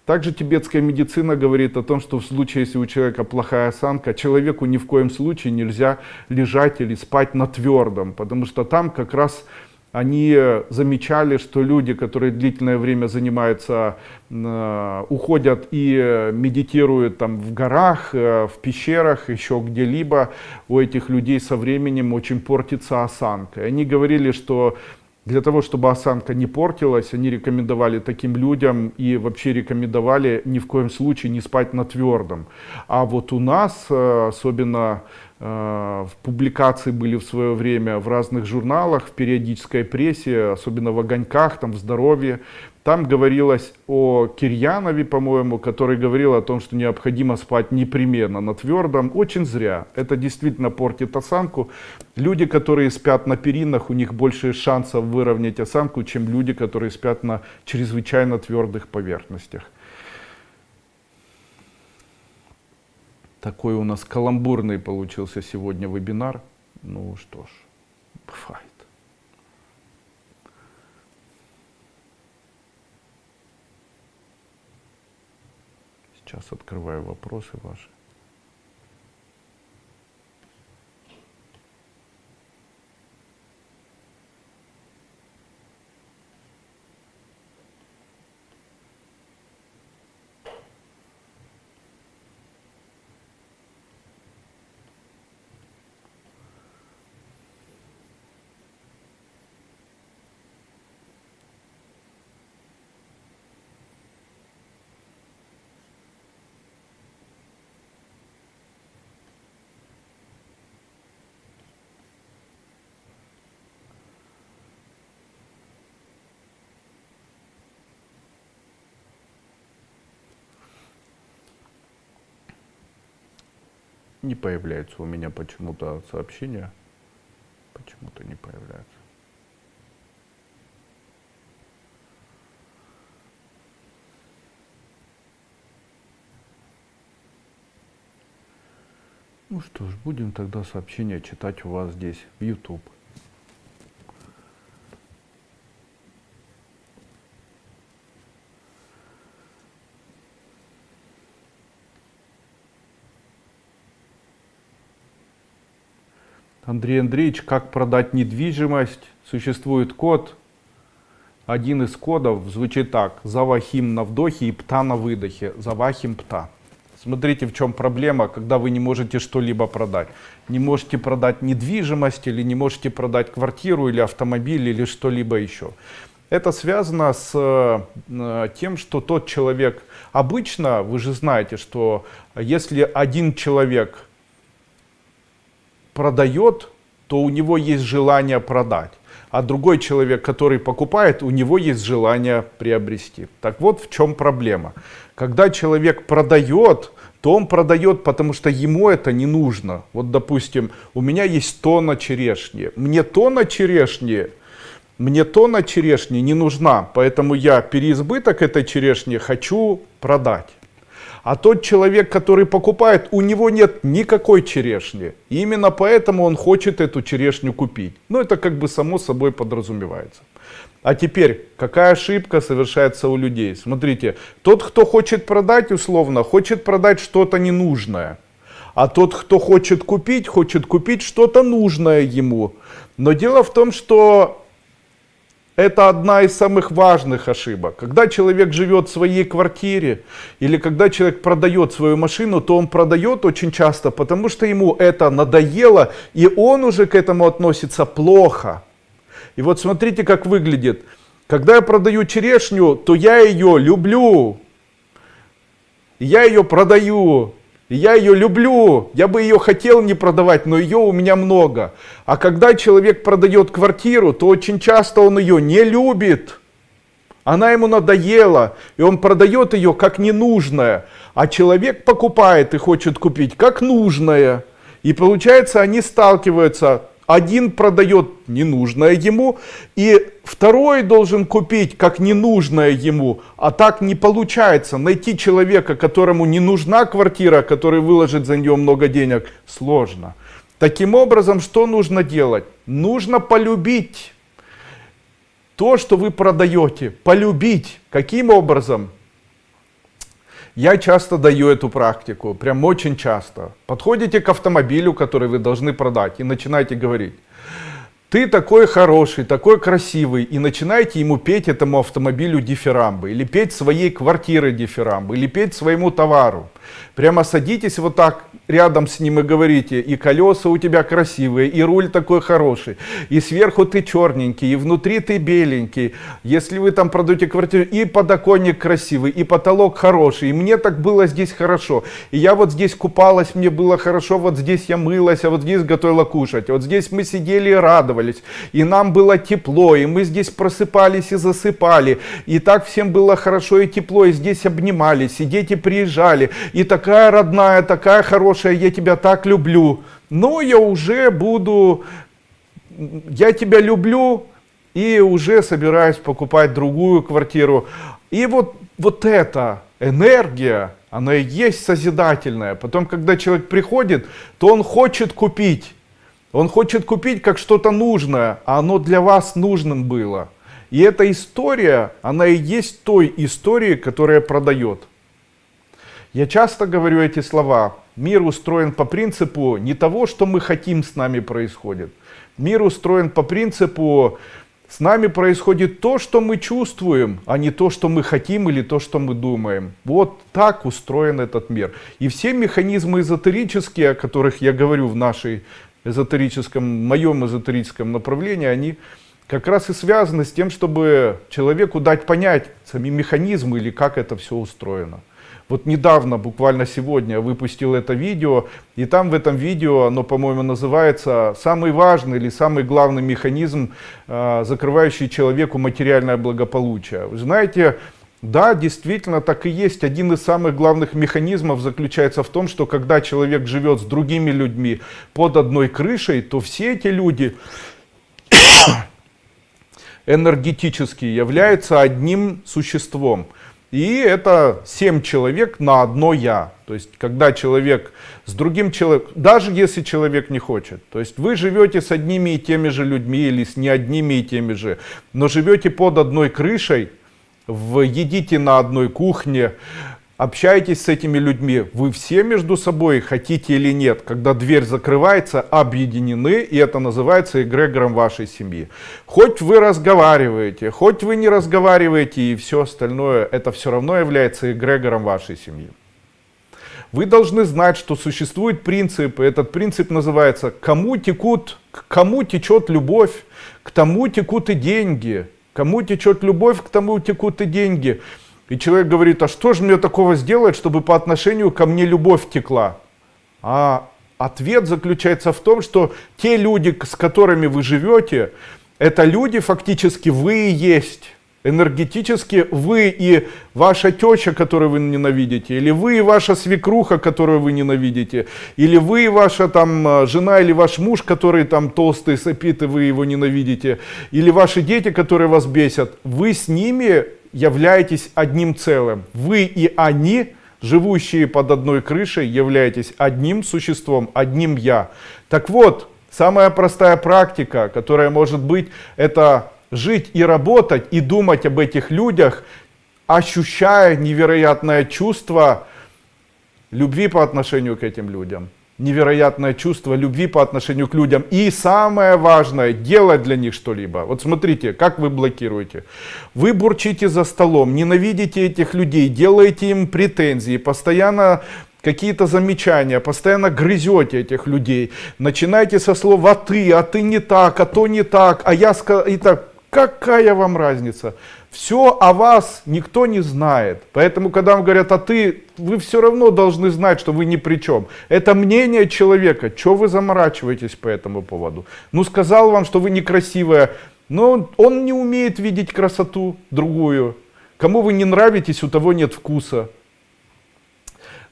Также тибетская медицина говорит о том, что в случае, если у человека плохая осанка, человеку ни в коем случае нельзя лежать или спать на твердом, потому что там как раз они замечали, что люди, которые длительное время занимаются, уходят и медитируют там в горах, в пещерах, еще где-либо, у этих людей со временем очень портится осанка. И они говорили, что для того, чтобы осанка не портилась, они рекомендовали таким людям и вообще рекомендовали ни в коем случае не спать на твердом. А вот у нас, особенно в публикации были в свое время в разных журналах, в периодической прессе, особенно в «Огоньках», там в «Здоровье», там говорилось о Кирьянове, по-моему, который говорил о том, что необходимо спать непременно на твердом. Очень зря. Это действительно портит осанку. Люди, которые спят на перинах, у них больше шансов выровнять осанку, чем люди, которые спят на чрезвычайно твердых поверхностях. Такой у нас каламбурный получился сегодня вебинар. Ну что ж, бывает. Сейчас открываю вопросы ваши. Не появляется у меня почему-то сообщения. Почему-то не появляется. Ну что ж, будем тогда сообщения читать у вас здесь, в YouTube. Андрей Андреевич, как продать недвижимость? Существует код. Один из кодов звучит так. Завахим на вдохе и пта на выдохе. Завахим пта. Смотрите, в чем проблема, когда вы не можете что-либо продать. Не можете продать недвижимость, или не можете продать квартиру, или автомобиль, или что-либо еще. Это связано с тем, что тот человек... Обычно, вы же знаете, что если один человек продает, то у него есть желание продать. А другой человек, который покупает, у него есть желание приобрести. Так вот в чем проблема. Когда человек продает, то он продает, потому что ему это не нужно. Вот, допустим, у меня есть тонна черешни. Мне тонна черешни не нужна, поэтому я переизбыток этой черешни хочу продать. А тот человек, который покупает, у него нет никакой черешни. И именно поэтому он хочет эту черешню купить. Ну, это как бы само собой подразумевается. А теперь, какая ошибка совершается у людей? Смотрите, тот, кто хочет продать, условно, хочет продать что-то ненужное. А тот, кто хочет купить что-то нужное ему. Но дело в том, что это одна из самых важных ошибок. Когда человек живет в своей квартире или когда человек продает свою машину, то он продает очень часто, потому что ему это надоело, и он уже к этому относится плохо. И вот смотрите, как выглядит. Когда я продаю черешню, то я ее люблю, я ее продаю. И я ее люблю, я бы ее хотел не продавать, но ее у меня много. А когда человек продает квартиру, то очень часто он ее не любит. Она ему надоела, и он продает ее как ненужное. А человек покупает и хочет купить как нужное. И получается, они сталкиваются. Один продает ненужное ему, и второй должен купить как ненужное ему. А так не получается. Найти человека, которому не нужна квартира, который выложит за нее много денег, сложно. Таким образом, что нужно делать? Нужно полюбить то, что вы продаете. Полюбить. Каким образом? Я часто даю эту практику, прям очень часто. Подходите к автомобилю, который вы должны продать, и начинаете говорить: ты такой хороший, такой красивый, и начинаете ему петь, этому автомобилю, дифирамбы, или петь своей квартире дифирамбы, или петь своему товару. Прямо садитесь вот так рядом с ним и говорите: и колеса у тебя красивые, и руль такой хороший, и сверху ты черненький, и внутри ты беленький, если вы там продаете квартиру, и подоконник красивый, и потолок хороший, и мне так было здесь хорошо, и я вот здесь купалась, мне было хорошо, вот здесь я мылась, а вот здесь готовила кушать, вот здесь мы сидели и радовались, и нам было тепло, и мы здесь просыпались и засыпали, и так всем было хорошо и тепло, и здесь обнимались, и дети приезжали, и такая родная, такая хорошая, я тебя так люблю. Но я уже буду, я тебя люблю, и уже собираюсь покупать другую квартиру. И вот эта энергия, она и есть созидательная. Потом, когда человек приходит, то он хочет купить. Он хочет купить как что-то нужное, а оно для вас нужным было. И эта история, она и есть той историей, которая продает. Я часто говорю эти слова. Мир устроен по принципу не того, что мы хотим с нами происходит. Мир устроен по принципу: с нами происходит то, что мы чувствуем, а не то, что мы хотим или то, что мы думаем. Вот так устроен этот мир. И все механизмы эзотерические, о которых я говорю в моем эзотерическом направлении, они как раз и связаны с тем, чтобы человеку дать понять сами механизмы или как это все устроено. Вот недавно, буквально сегодня, я выпустил это видео, и там в этом видео, оно, по-моему, называется «Самый важный или самый главный механизм, закрывающий человеку материальное благополучие». Вы знаете, да, действительно так и есть. Один из самых главных механизмов заключается в том, что когда человек живет с другими людьми под одной крышей, то все эти люди энергетически являются одним существом. И это 7 человек на одно я. То есть, когда человек с другим человеком, даже если человек не хочет, то есть вы живете с одними и теми же людьми или с не одними и теми же, но живете под одной крышей, едите на одной кухне, общаетесь с этими людьми, вы все между собой, хотите или нет, когда дверь закрывается, объединены, и это называется эгрегором вашей семьи. Хоть вы разговариваете, хоть вы не разговариваете, и все остальное, это все равно является эгрегором вашей семьи. Вы должны знать, что существует принцип, и этот принцип называется: к кому течет любовь, к тому текут и деньги. Кому течет любовь, к тому текут и деньги. И человек говорит: а что же мне такого сделать, чтобы по отношению ко мне любовь текла? А ответ заключается в том, что те люди, с которыми вы живете, это люди, фактически вы и есть. Энергетически вы и ваша теща, которую вы ненавидите, или вы и ваша свекруха, которую вы ненавидите, или вы и ваша там жена или ваш муж, который там толстый, сопит, и вы его ненавидите, или ваши дети, которые вас бесят, вы с ними являетесь одним целым. Вы и они, живущие под одной крышей, являетесь одним существом, одним я. Так вот, самая простая практика, которая может быть, это жить и работать, и думать об этих людях, ощущая невероятное чувство любви по отношению к этим людям. Невероятное чувство любви по отношению к людям. И самое важное, делать для них что-либо. Вот смотрите, как вы блокируете. Вы бурчите за столом, ненавидите этих людей, делаете им претензии, постоянно какие-то замечания, постоянно грызете этих людей. Начинаете со слов: а ты не так, а то не так, а я сказал, и так. Какая вам разница? Все о вас никто не знает. Поэтому, когда вам говорят, а ты, вы все равно должны знать, что вы ни при чем. Это мнение человека. Чего вы заморачиваетесь по этому поводу? Ну, сказал вам, что вы некрасивая, но он не умеет видеть красоту другую. Кому вы не нравитесь, у того нет вкуса.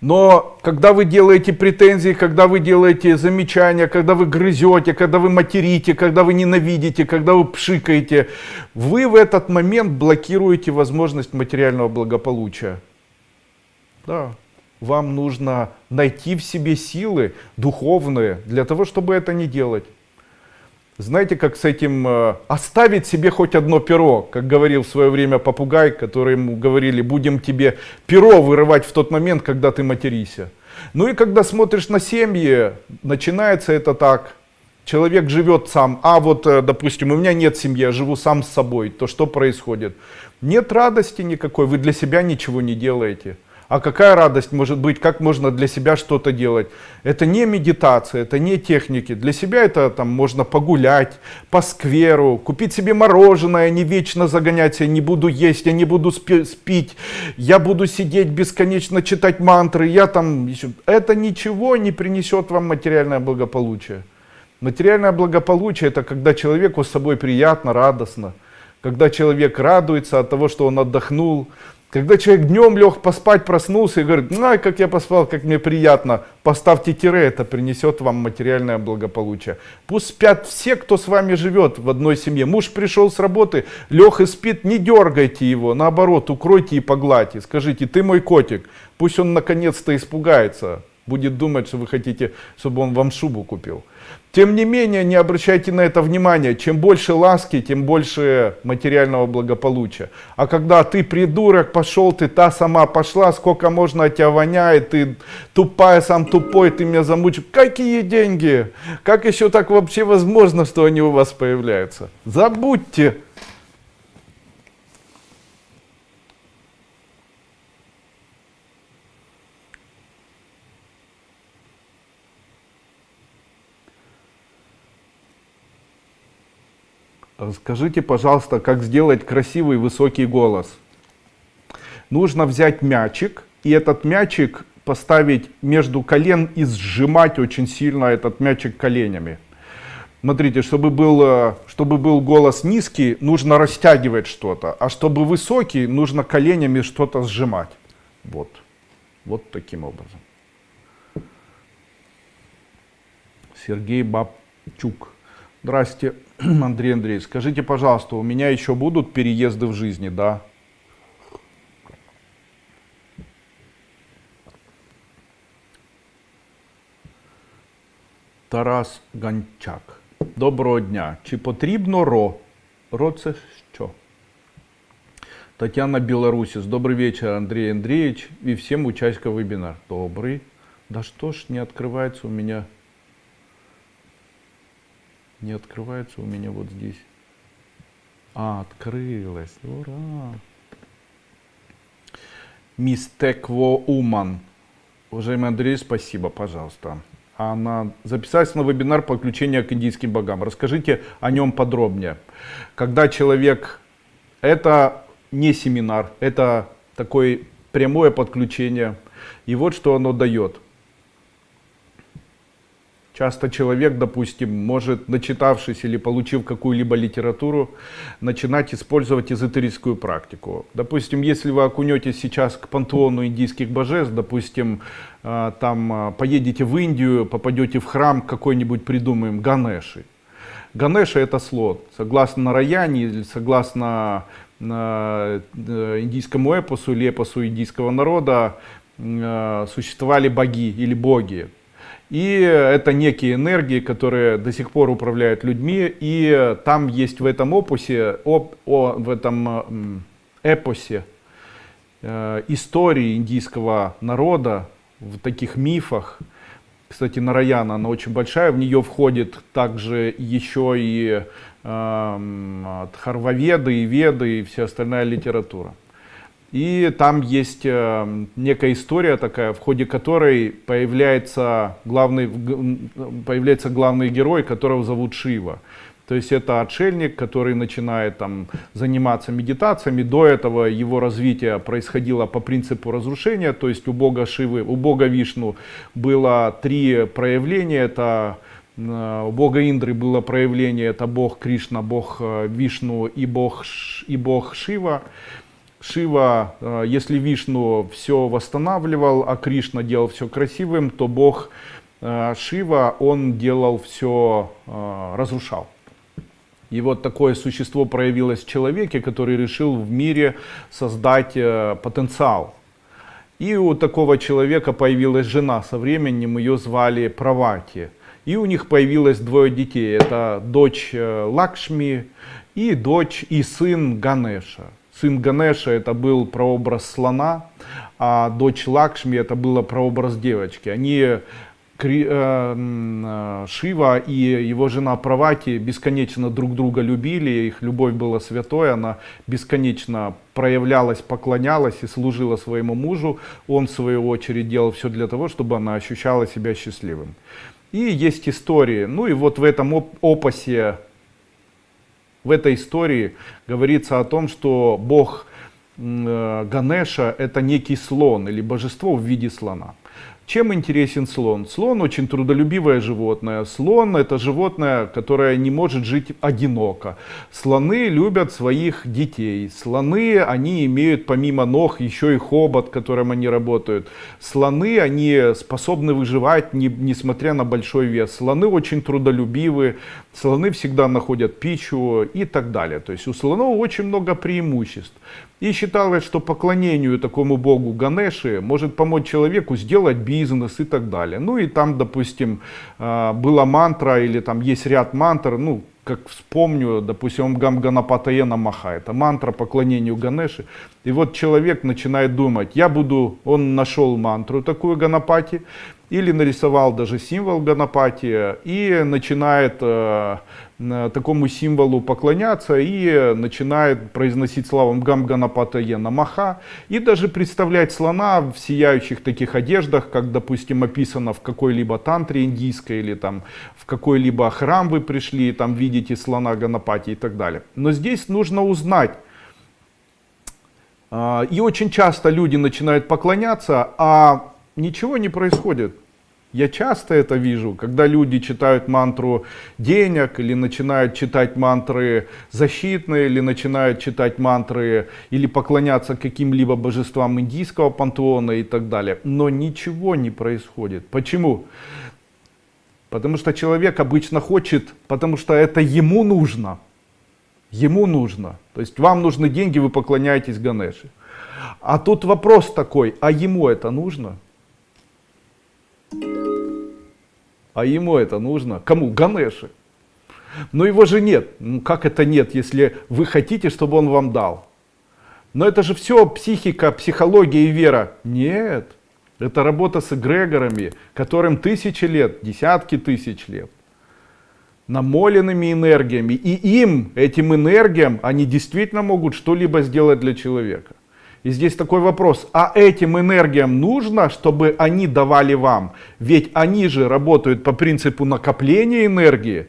Но когда вы делаете претензии, когда вы делаете замечания, когда вы грызете, когда вы материте, когда вы ненавидите, когда вы пшикаете, вы в этот момент блокируете возможность материального благополучия. Да. Вам нужно найти в себе силы духовные для того, чтобы это не делать. Знаете, как с этим оставить себе хоть одно перо, как говорил в свое время попугай, который ему говорили, будем тебе перо вырывать в тот момент, когда ты материшься. Ну и когда смотришь на семьи, начинается это так. Человек живет сам, допустим, у меня нет семьи, я живу сам с собой, то что происходит? Нет радости никакой, вы для себя ничего не делаете. А какая радость может быть, как можно для себя что-то делать? Это не медитация, это не техники. Для себя это там можно погулять по скверу, купить себе мороженое, не вечно загонять себя, не буду есть, я не буду спить, я буду сидеть бесконечно читать мантры, Это ничего не принесет вам материальное благополучие. Материальное благополучие это когда человеку с собой приятно, радостно, когда человек радуется от того, что он отдохнул. Когда человек днем лег поспать, проснулся и говорит, ай, как я поспал, как мне приятно, поставьте тире, это принесет вам материальное благополучие. Пусть спят все, кто с вами живет в одной семье. Муж пришел с работы, лег и спит, не дергайте его, наоборот, укройте и погладьте. Скажите, ты мой котик, пусть он наконец-то испугается, будет думать, что вы хотите, чтобы он вам шубу купил. Тем не менее, не обращайте на это внимания. Чем больше ласки, тем больше материального благополучия. А когда ты придурок, пошел, ты та сама пошла, сколько можно от тебя воняет, ты тупая, сам тупой, ты меня замучил. Какие деньги? Как еще так вообще возможно, что они у вас появляются? Забудьте. Скажите, пожалуйста, как сделать красивый высокий голос? Нужно взять мячик, и этот мячик поставить между колен и сжимать очень сильно этот мячик коленями. Смотрите, чтобы был голос низкий, нужно растягивать что-то, а чтобы высокий, нужно коленями что-то сжимать. Вот таким образом. Сергей Бабчук. Здрасте, Андрей Андреевич. Скажите, пожалуйста, у меня еще будут переезды в жизни, да? Тарас Гончак. Доброго дня. Чи потрібно ро? Ро це що? Татьяна Белоруссис. Добрый вечер, Андрей Андреевич и всем участникам вебинара. Добрый. Да что ж не открывается у меня... Не открывается у меня вот здесь. Открылось. Ура! Мистекво Уман. Уважаемый Андрей, спасибо, пожалуйста. Записалась на вебинар по подключению к индийским богам. Расскажите о нем подробнее. Когда человек... Это не семинар, это такое прямое подключение. И вот что оно дает. Часто человек, допустим, может, начитавшись или получив какую-либо литературу, начинать использовать эзотерическую практику. Допустим, если вы окунетесь сейчас к пантеону индийских божеств, допустим, поедете в Индию, попадете в храм какой-нибудь, придумаем, Ганеши. Ганеша это слон. Согласно Нараяне, или согласно индийскому эпосу или эпосу индийского народа, существовали боги или боги. И это некие энергии, которые до сих пор управляют людьми. И там есть в этом эпосе истории индийского народа, в таких мифах. Кстати, Нараяна, она очень большая, в нее входит также еще и Дхарваведы, и Веды, и вся остальная литература. И там есть некая история такая, в ходе которой появляется главный герой, которого зовут Шива. То есть это отшельник, который начинает там заниматься медитациями. До этого его развитие происходило по принципу разрушения. То есть у бога Шивы, у бога Вишну было 3 проявления. Это у бога Индры было проявление, это бог Кришна, бог Вишну и бог Шива. Шива, если Вишну все восстанавливал, а Кришна делал все красивым, то бог Шива, он делал все, разрушал. И вот такое существо проявилось в человеке, который решил в мире создать потенциал. И у такого человека появилась жена со временем, ее звали Правати. И у них появилось 2 детей. Это дочь Лакшми и дочь и сын Ганеша. Сын Ганеша это был прообраз слона, а дочь Лакшми это был прообраз девочки. Они Шива и его жена Правати бесконечно друг друга любили, их любовь была святой, она бесконечно проявлялась, поклонялась и служила своему мужу. Он в свою очередь делал все для того, чтобы она ощущала себя счастливым. И есть истории, ну и вот в этом опусе, в этой истории говорится о том, что бог Ганеша это некий слон или божество в виде слона. Чем интересен слон? Слон очень трудолюбивое животное. Слон это животное, которое не может жить одиноко. Слоны любят своих детей. Слоны, они имеют помимо ног еще и хобот, которым они работают. Слоны, они способны выживать, несмотря на большой вес. Слоны очень трудолюбивы. Слоны всегда находят пищу и так далее. То есть у слонов очень много преимуществ. И считалось, что поклонению такому богу Ганеши может помочь человеку сделать бизнес и так далее. Ну и там, допустим, была мантра или там есть ряд мантр, ну, как вспомню, допустим, Гам Ганапатае Намаха, это мантра поклонению Ганеши. И вот человек начинает думать, он нашел мантру такую Ганапати, или нарисовал даже символ Ганапати, и начинает такому символу поклоняться, и начинает произносить славу Гам Ганапатае Намаха, и даже представлять слона в сияющих таких одеждах, как, допустим, описано в какой-либо тантре индийской, или там в какой-либо храм вы пришли, там видите слона Ганапати и так далее. Но здесь нужно узнать, и очень часто люди начинают поклоняться, а ничего не происходит. Я часто это вижу, когда люди читают мантру денег, или начинают читать мантры защитные, или начинают читать мантры, или поклоняться каким-либо божествам индийского пантеона и так далее. Но ничего не происходит. Почему? Потому что человек обычно хочет, потому что это ему нужно. Ему нужно. То есть вам нужны деньги, вы поклоняетесь Ганеше. А тут вопрос такой, а ему это нужно? А ему это нужно? Кому? Ганеше. Но его же нет. Ну как это нет, если вы хотите, чтобы он вам дал? Но это же все психика, психология и вера. Нет. Это работа с эгрегорами, которым тысячи лет, десятки тысяч лет. Намоленными энергиями. И этим энергиям, они действительно могут что-либо сделать для человека. И здесь такой вопрос, а этим энергиям нужно, чтобы они давали вам? Ведь они же работают по принципу накопления энергии.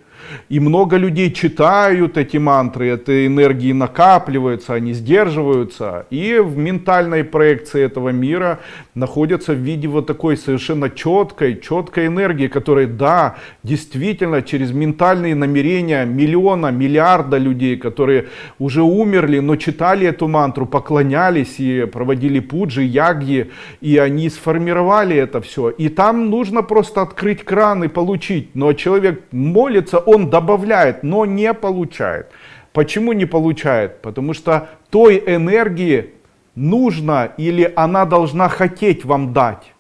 И много людей читают эти мантры, этой энергии накапливаются, они сдерживаются. И в ментальной проекции этого мира находятся в виде вот такой совершенно четкой энергии, которая, да, действительно через ментальные намерения миллиарда людей, которые уже умерли, но читали эту мантру, поклонялись и проводили пуджи, ягьи, и они сформировали это все. И там нужно просто открыть кран и получить. Но человек молится, он добавляет, но не получает. Почему не получает? Потому что той энергии нужно или она должна хотеть вам дать.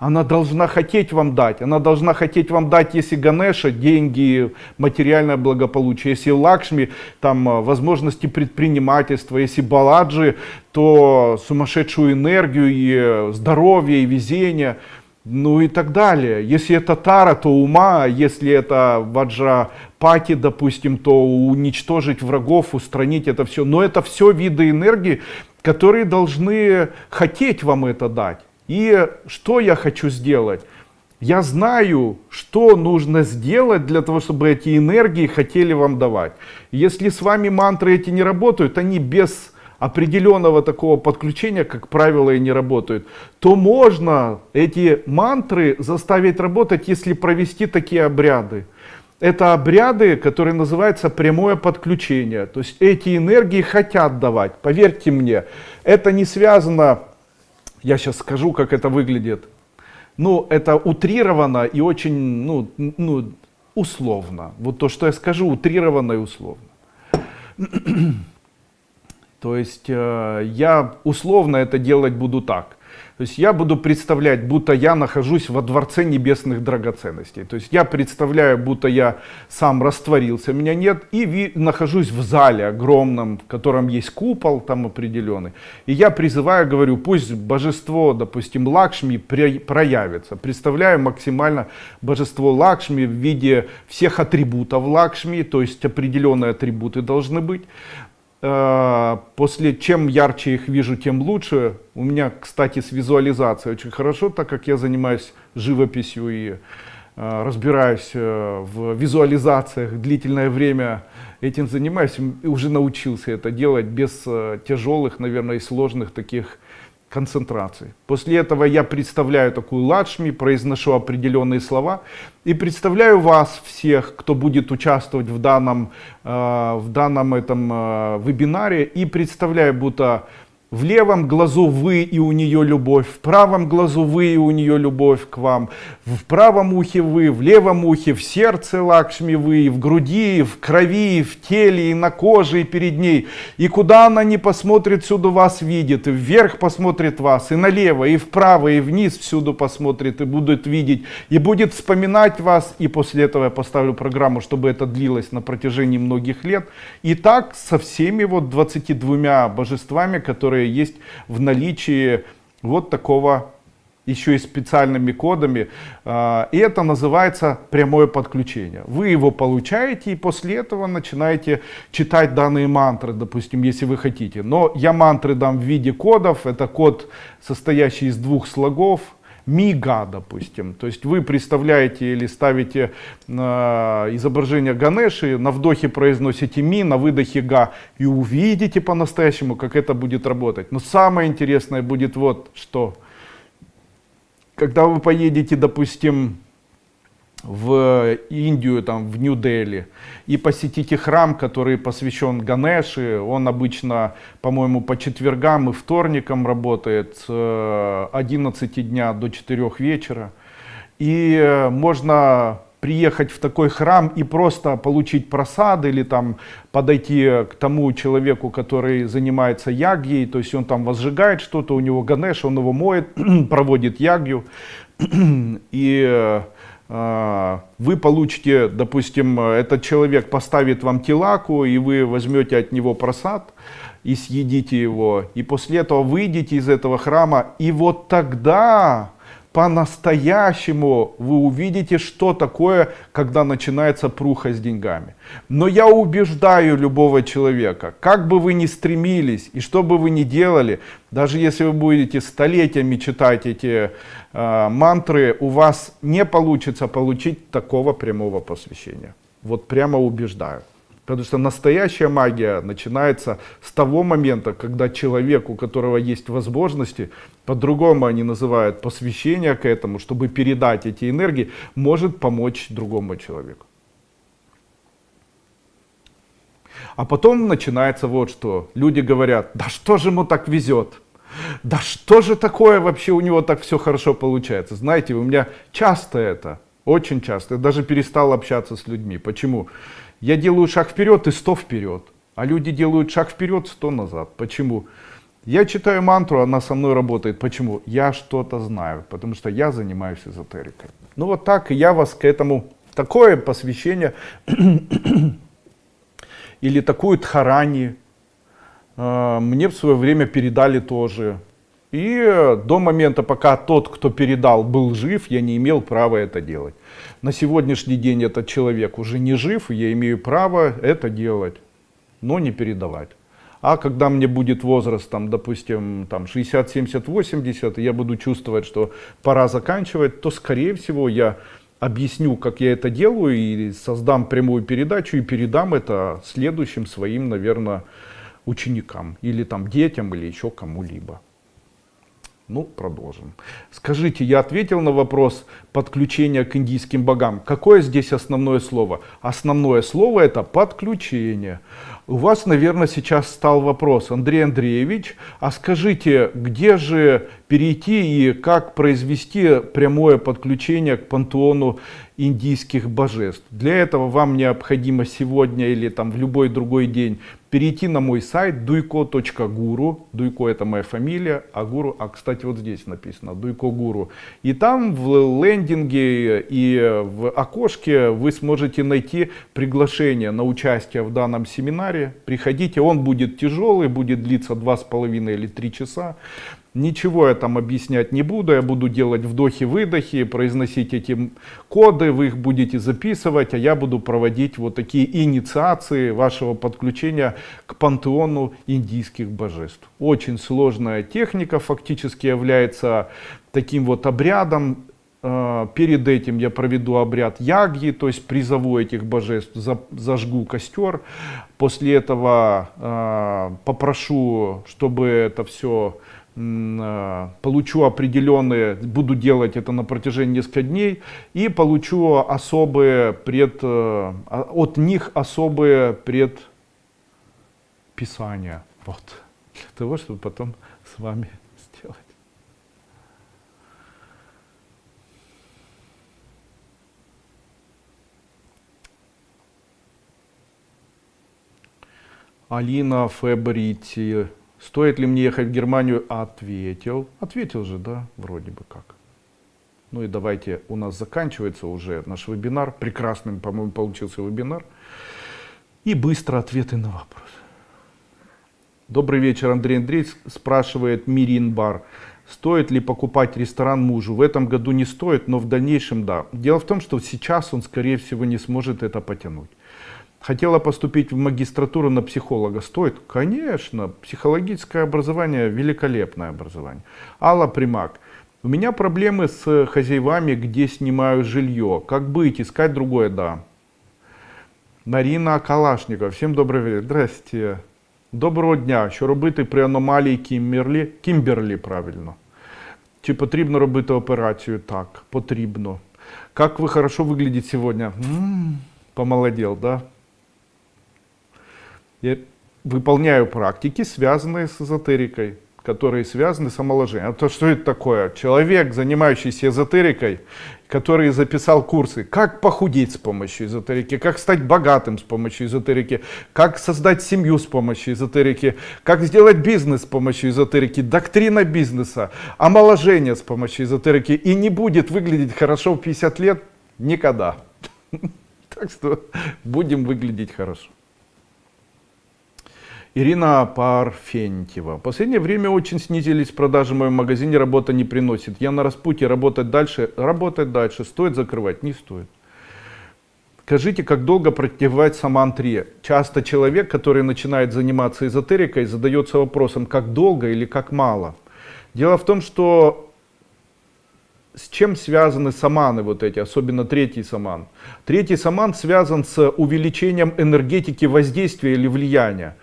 Она должна хотеть вам дать. Она должна хотеть вам дать, если Ганеша, деньги, материальное благополучие. Если Лакшми, там возможности предпринимательства. Если Баладжи, то сумасшедшую энергию и здоровье, и везение. Ну и так далее. Если это Тара, то ума, если это Ваджрапати, допустим, то уничтожить врагов, устранить это все. Но это все виды энергии, которые должны хотеть вам это дать. И что я хочу сделать? Я знаю, что нужно сделать для того, чтобы эти энергии хотели вам давать. Если с вами мантры эти не работают, они без определенного такого подключения, как правило, и не работают, то можно эти мантры заставить работать, если провести такие обряды. Это обряды, которые называются прямое подключение. То есть эти энергии хотят давать. Поверьте мне, это не связано, я сейчас скажу, как это выглядит. Ну, это утрировано и очень, условно. Вот то, что я скажу, утрировано и условно. То есть я условно это делать буду так. То есть я буду представлять, будто я нахожусь во дворце небесных драгоценностей. То есть я представляю, будто я сам растворился, меня нет, и нахожусь в зале огромном, в котором есть купол там определенный. И я призываю, говорю, пусть божество, допустим, Лакшми проявится. Представляю максимально божество Лакшми в виде всех атрибутов Лакшми, то есть определенные атрибуты должны быть. Чем ярче их вижу, тем лучше. У меня, кстати, с визуализацией очень хорошо, так как я занимаюсь живописью и разбираюсь в визуализациях длительное время, этим занимаюсь и уже научился это делать без тяжелых, наверное, и сложных таких концентраций. После этого я представляю такую Лакшми, произношу определенные слова и представляю вас всех, кто будет участвовать в данном вебинаре, и представляю, будто в левом глазу вы и у нее любовь, в правом глазу вы и у нее любовь к вам, в правом ухе вы, в левом ухе, в сердце Лакшми вы, в груди, в крови, в теле, и на коже, и перед ней. И куда она ни посмотрит, всюду вас видит, и вверх посмотрит вас, и налево, и вправо, и вниз всюду посмотрит, и будет видеть, и будет вспоминать вас. И после этого я поставлю программу, чтобы это длилось на протяжении многих лет. И так со всеми вот 22 божествами, которые есть в наличии вот такого, еще и специальными кодами. И это называется прямое подключение. Вы его получаете и после этого начинаете читать данные мантры, допустим, если вы хотите. Но я мантры дам в виде кодов. Это код, состоящий из 2 слогов. Ми-га, допустим. То есть вы представляете или ставите изображение Ганеши, на вдохе произносите ми, на выдохе га, и увидите по-настоящему, как это будет работать. Но самое интересное будет вот что. Когда вы поедете, допустим, в Индию, там, в Нью-Дели, и посетите храм, который посвящен Ганеше, он обычно, по-моему, по четвергам и вторникам работает с 11 дня до 4 вечера, и можно приехать в такой храм и просто получить просад или там подойти к тому человеку, который занимается ягьей, то есть он там возжигает что-то, у него Ганеш, он его моет, проводит ягью, и вы получите, допустим, этот человек поставит вам тилаку, и вы возьмете от него просад и съедите его, и после этого выйдете из этого храма, и вот тогда по-настоящему вы увидите, что такое, когда начинается пруха с деньгами. Но я убеждаю любого человека, как бы вы ни стремились и что бы вы ни делали, даже если вы будете столетиями читать эти мантры, у вас не получится получить такого прямого посвящения. Вот прямо убеждаю. Потому что настоящая магия начинается с того момента, когда человек, у которого есть возможности, по-другому они называют посвящение к этому, чтобы передать эти энергии, может помочь другому человеку. А потом начинается вот что. Люди говорят, да что же ему так везет? Да что же такое вообще у него так все хорошо получается? Знаете, у меня часто это, очень часто. Я даже перестал общаться с людьми. Почему? Я делаю шаг вперед и 100 вперед, а люди делают шаг вперед, 100 назад. Почему? Я читаю мантру, она со мной работает. Почему? Я что-то знаю, потому что я занимаюсь эзотерикой. Ну вот так, и я вас к этому, такое посвящение или такую дхарани мне в свое время передали тоже. И до момента, пока тот, кто передал, был жив, я не имел права это делать. На сегодняшний день этот человек уже не жив, и я имею право это делать, но не передавать. А когда мне будет возраст, там, допустим, там 60, 70, 80, и я буду чувствовать, что пора заканчивать, то, скорее всего, я объясню, как я это делаю, и создам прямую передачу, и передам это следующим своим, наверное, ученикам, или там детям, или еще кому-либо. Ну, продолжим. Скажите, я ответил на вопрос подключения к индийским богам. Какое здесь основное слово? Основное слово это подключение. У вас, наверное, сейчас стал вопрос: Андрей Андреевич, а скажите, где же перейти и как произвести прямое подключение к пантеону индийских божеств? Для этого вам необходимо сегодня или там в любой другой день перейти на мой сайт duyko.guru. Duyko это моя фамилия, а Guru, кстати, вот здесь написано Duyko Guru. И там в лендинге и в окошке вы сможете найти приглашение на участие в данном семинаре. Приходите, он будет тяжелый, будет длиться 2,5 или 3 часа. Ничего я там объяснять не буду, я буду делать вдохи-выдохи, произносить эти коды, вы их будете записывать, а я буду проводить вот такие инициации вашего подключения к пантеону индийских божеств. Очень сложная техника, фактически является таким вот обрядом. Перед этим я проведу обряд ягьи, то есть призову этих божеств, зажгу костер. После этого попрошу, чтобы это все... получу определенные, буду делать это на протяжении нескольких дней, и получу особые от них особые предписания. Вот. Для того, чтобы потом с вами сделать. Алина Фебрити. Стоит ли мне ехать в Германию? Ответил же, да, вроде бы как. Ну и давайте, у нас заканчивается уже наш вебинар. Прекрасным, по-моему, получился вебинар. И быстро ответы на вопросы. Добрый вечер, Андрей Андреевич, спрашивает Мирин Бар. Стоит ли покупать ресторан мужу? В этом году не стоит, но в дальнейшем да. Дело в том, что сейчас он, скорее всего, не сможет это потянуть. Хотела поступить в магистратуру на психолога. Стоит? Конечно. Психологическое образование – великолепное образование. Алла Примак. У меня проблемы с хозяевами, где снимаю жилье. Как быть? Искать другое? Да. Марина Калашникова. Всем добрый вечер. Здрасте. Доброго дня. Що робити при аномалії Кімберлі, правильно. Чи потрібно робити операцію? Так, потрібно. Как вы хорошо выглядите сегодня? Помолодел, да? Я выполняю практики, связанные с эзотерикой, которые связаны с омоложением. А то что это такое? Человек, занимающийся эзотерикой, который записал курсы, как похудеть с помощью эзотерики, как стать богатым с помощью эзотерики, как создать семью с помощью эзотерики, как сделать бизнес с помощью эзотерики, доктрина бизнеса, омоложение с помощью эзотерики, и не будет выглядеть хорошо в 50 лет никогда. Так что будем выглядеть хорошо. Ирина Парфентьева. В последнее время очень снизились продажи в моем магазине, работа не приносит. Я на распутье, работать дальше. Стоит закрывать? Не стоит. Скажите, как долго практиковать самантри? Часто человек, который начинает заниматься эзотерикой, задается вопросом, как долго или как мало. Дело в том, что с чем связаны саманы вот эти, особенно третий саман? Третий саман связан с увеличением энергетики воздействия или влияния.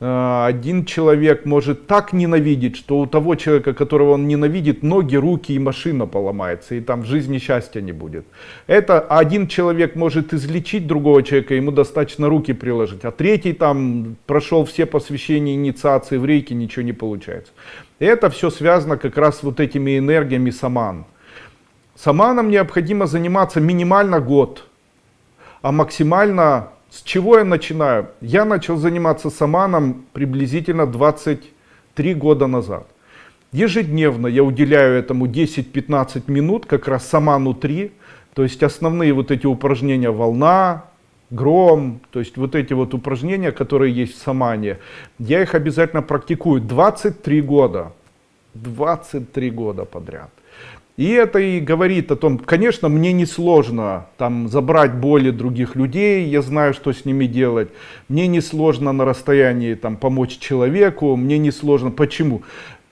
Один человек может так ненавидеть, что у того человека, которого он ненавидит, ноги, руки и машина поломается, и там в жизни счастья не будет. Это один человек может излечить другого человека, ему достаточно руки приложить, а третий там прошел все посвящения, инициации в рейки, ничего не получается. И это все связано как раз с вот этими энергиями саман. Саманом необходимо заниматься минимально год, а максимально... С чего я начинаю? Я начал заниматься саманом приблизительно 23 года назад. Ежедневно я уделяю этому 10-15 минут, как раз саману 3. То есть основные вот эти упражнения волна, гром, то есть вот эти вот упражнения, которые есть в самане, я их обязательно практикую 23 года. 23 года подряд. И это и говорит о том, конечно, мне несложно там забрать боли других людей, я знаю, что с ними делать. Мне несложно на расстоянии там помочь человеку, мне несложно. Почему?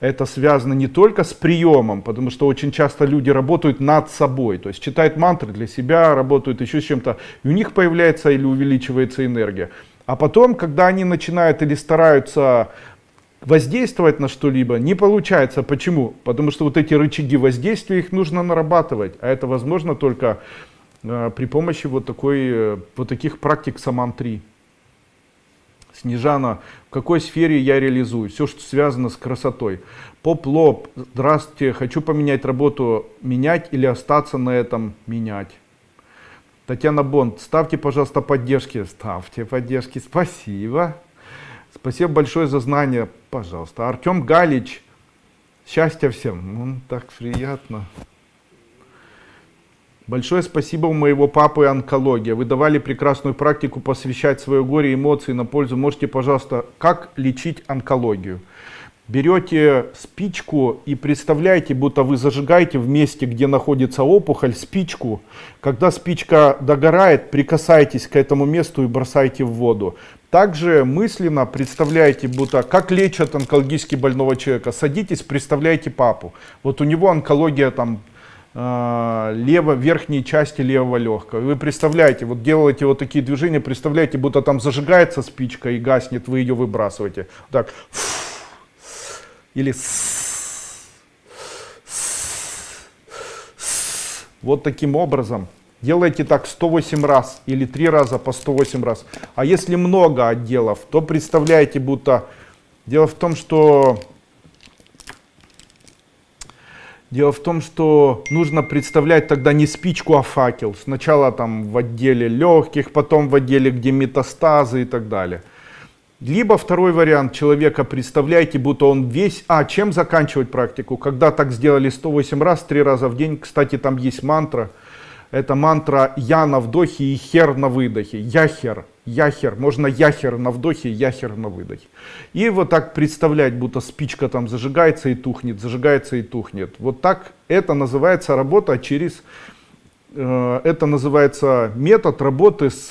Это связано не только с приемом, потому что очень часто люди работают над собой, то есть читают мантры для себя, работают еще с чем-то, и у них появляется или увеличивается энергия. А потом, когда они начинают или стараются воздействовать на что-либо, не получается. Почему? Потому что вот эти рычаги воздействия, их нужно нарабатывать. А это возможно только при помощи вот таких практик саман-3. Снежана, в какой сфере я реализую? Все, что связано с красотой. Поп-лоб, здравствуйте, хочу поменять работу, менять или остаться на этом, менять. Татьяна Бонд, ставьте, пожалуйста, поддержки. Ставьте поддержки, спасибо. Спасибо большое за знания, пожалуйста. Артем Галич, счастья всем. Так приятно. Большое спасибо, у моего папы онкология. Вы давали прекрасную практику посвящать свое горе и эмоции на пользу. Можете, пожалуйста, как лечить онкологию? Берете спичку и представляете, будто вы зажигаете в месте, где находится опухоль, спичку. Когда спичка догорает, прикасайтесь к этому месту и бросайте в воду. Также мысленно представляете, будто как лечат онкологически больного человека. Садитесь, представляете папу. Вот у него онкология там верхней части левого легкого. Вы представляете, вот делаете вот такие движения, представляете, будто там зажигается спичка и гаснет, вы ее выбрасываете. Так. Или вот таким образом. Делайте так 108 раз или 3 раза по 108 раз. А если много отделов, то представляете, будто... Дело в том, что нужно представлять тогда не спичку, а факел. Сначала там в отделе легких, потом в отделе, где метастазы и так далее. Либо второй вариант человека, представляете, будто он весь... чем заканчивать практику? Когда так сделали 108 раз, 3 раза в день. Кстати, там есть мантра. Это мантра «Я» на вдохе и «Хер» на выдохе. Яхер, яхер. Можно яхер на вдохе, яхер на выдохе. И вот так представлять, будто спичка там зажигается и тухнет, зажигается и тухнет. Вот так это называется работа через... Это называется метод работы с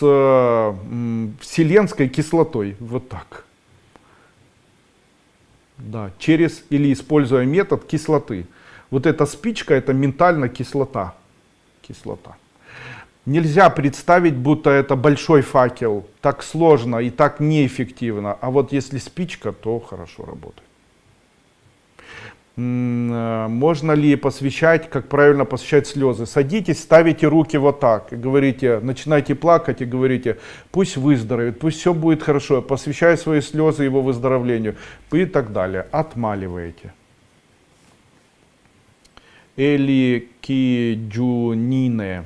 вселенской кислотой. Вот так. Да, через или используя метод кислоты. Вот эта спичка, это ментально кислота. Кислота. Нельзя представить, будто это большой факел. Так сложно и так неэффективно. А вот если спичка, то хорошо работает. Можно ли посвящать, как правильно посвящать слезы? Садитесь, ставите руки вот так и говорите, начинайте плакать и говорите, пусть выздоровеет, пусть все будет хорошо, посвящаю свои слезы его выздоровлению и так далее. Отмаливаете. Эли Киджунине,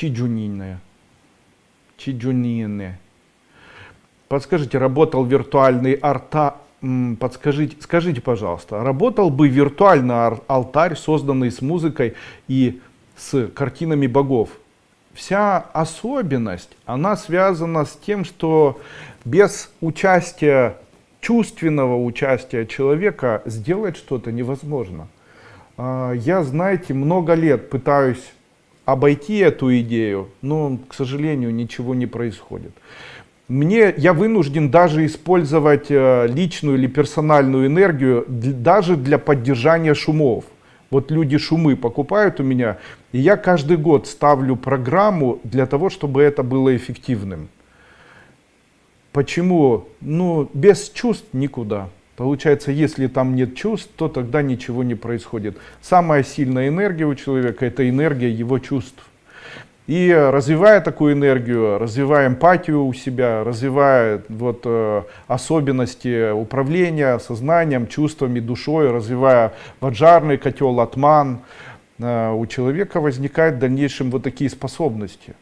Чиджунине. Подскажите, работал виртуальный скажите, пожалуйста, работал бы виртуальный алтарь, созданный с музыкой и с картинами богов? Вся особенность, она связана с тем, что без участия, чувственного участия человека сделать что-то невозможно. Я, знаете, много лет пытаюсь обойти эту идею, но, к сожалению, ничего не происходит. Я вынужден даже использовать личную или персональную энергию даже для поддержания шумов. Вот люди шумы покупают у меня, и я каждый год ставлю программу для того, чтобы это было эффективным. Почему? Без чувств никуда. Получается, если там нет чувств, то тогда ничего не происходит. Самая сильная энергия у человека — это энергия его чувств. И развивая такую энергию, развивая эмпатию у себя, развивая особенности управления сознанием, чувствами, душой, развивая ваджарный котел, атман, у человека возникают в дальнейшем вот такие способности.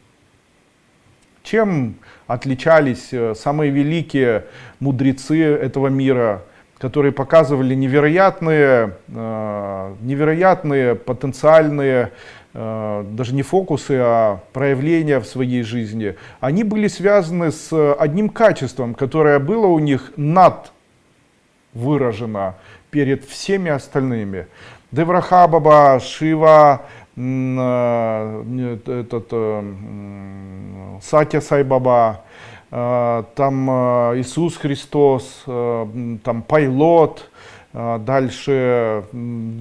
Чем отличались самые великие мудрецы этого мира, которые показывали невероятные потенциальные, даже не фокусы, а проявления в своей жизни? Они были связаны с одним качеством, которое было у них выражено перед всеми остальными. Девраха Баба, Шива, Сатья Сай Баба, там Иисус Христос, там Пайлот, дальше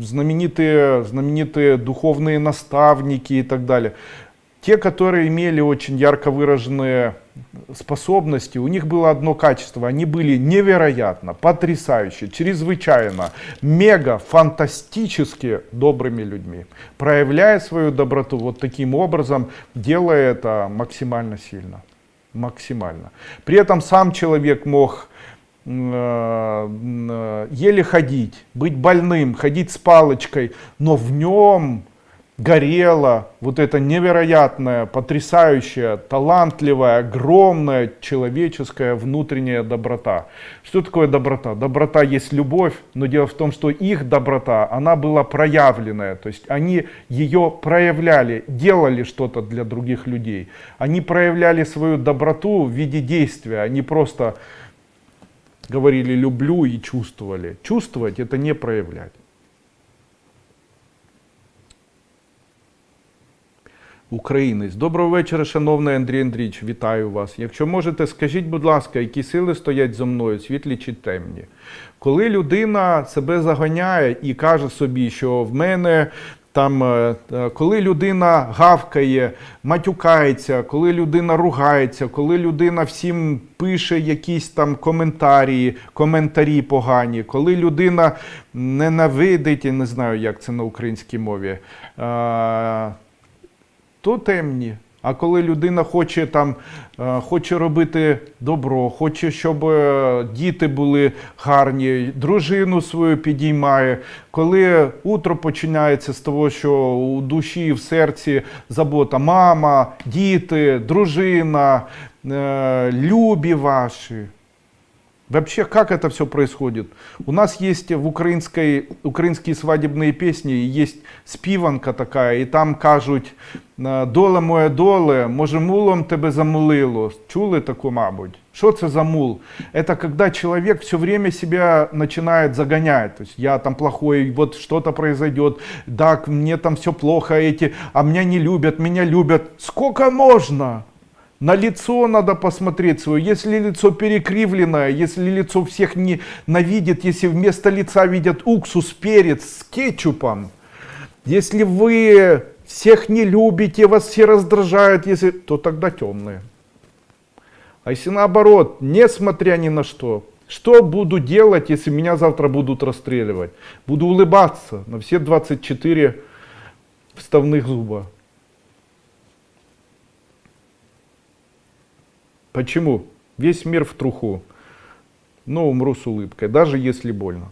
знаменитые духовные наставники и так далее. Те, которые имели очень ярко выраженные способности, у них было одно качество: они были невероятно, потрясающе, чрезвычайно, мега, фантастически добрыми людьми, проявляя свою доброту вот таким образом, делая это максимально сильно, максимально. При этом сам человек мог еле ходить, быть больным, ходить с палочкой, но в нем горела вот эта невероятная, потрясающая, талантливая, огромная человеческая внутренняя доброта. Что такое доброта? Доброта есть любовь, но дело в том, что их доброта, она была проявленная, то есть они ее проявляли, делали что-то для других людей. Они проявляли свою доброту в виде действия, они просто говорили «люблю» и чувствовали. Чувствовать — это не проявлять. Українець. Доброго вечора, шановний Андрій Андрійович, вітаю вас. Якщо можете, скажіть, будь ласка, які сили стоять зо мною, світлі чи темні? Коли людина себе заганяє і каже собі, що в мене там, коли людина гавкає, матюкається, коли людина ругається, коли людина всім пише якісь там коментарі погані, коли людина ненавидить, я не знаю, як це на українській мові, то темні. А коли людина хоче робити добро, хоче, щоб діти були гарні, дружину свою підіймає, коли утро починається з того, що у душі, в серці забота, мама, діти, дружина, любі ваші. Вообще, как это все происходит? У нас есть в украинские свадебные песни, есть співанка такая, и там кажуть: «Доле моє доле, може мулом тебе замулило». Чули таку, мабуть? Что это за мул? Это когда человек все время себя начинает загонять. То есть я там плохой, вот что-то произойдет, да, мне там все плохо, а меня не любят, меня любят. Сколько можно? На лицо надо посмотреть свое. Если лицо перекривленное, если лицо всех ненавидит, если вместо лица видят уксус, перец с кетчупом, если вы всех не любите, вас все раздражают, то тогда темные. А если наоборот, несмотря ни на что буду делать, если меня завтра будут расстреливать? Буду улыбаться на все 24 вставных зуба. Почему? Весь мир в труху, но умру с улыбкой, даже если больно.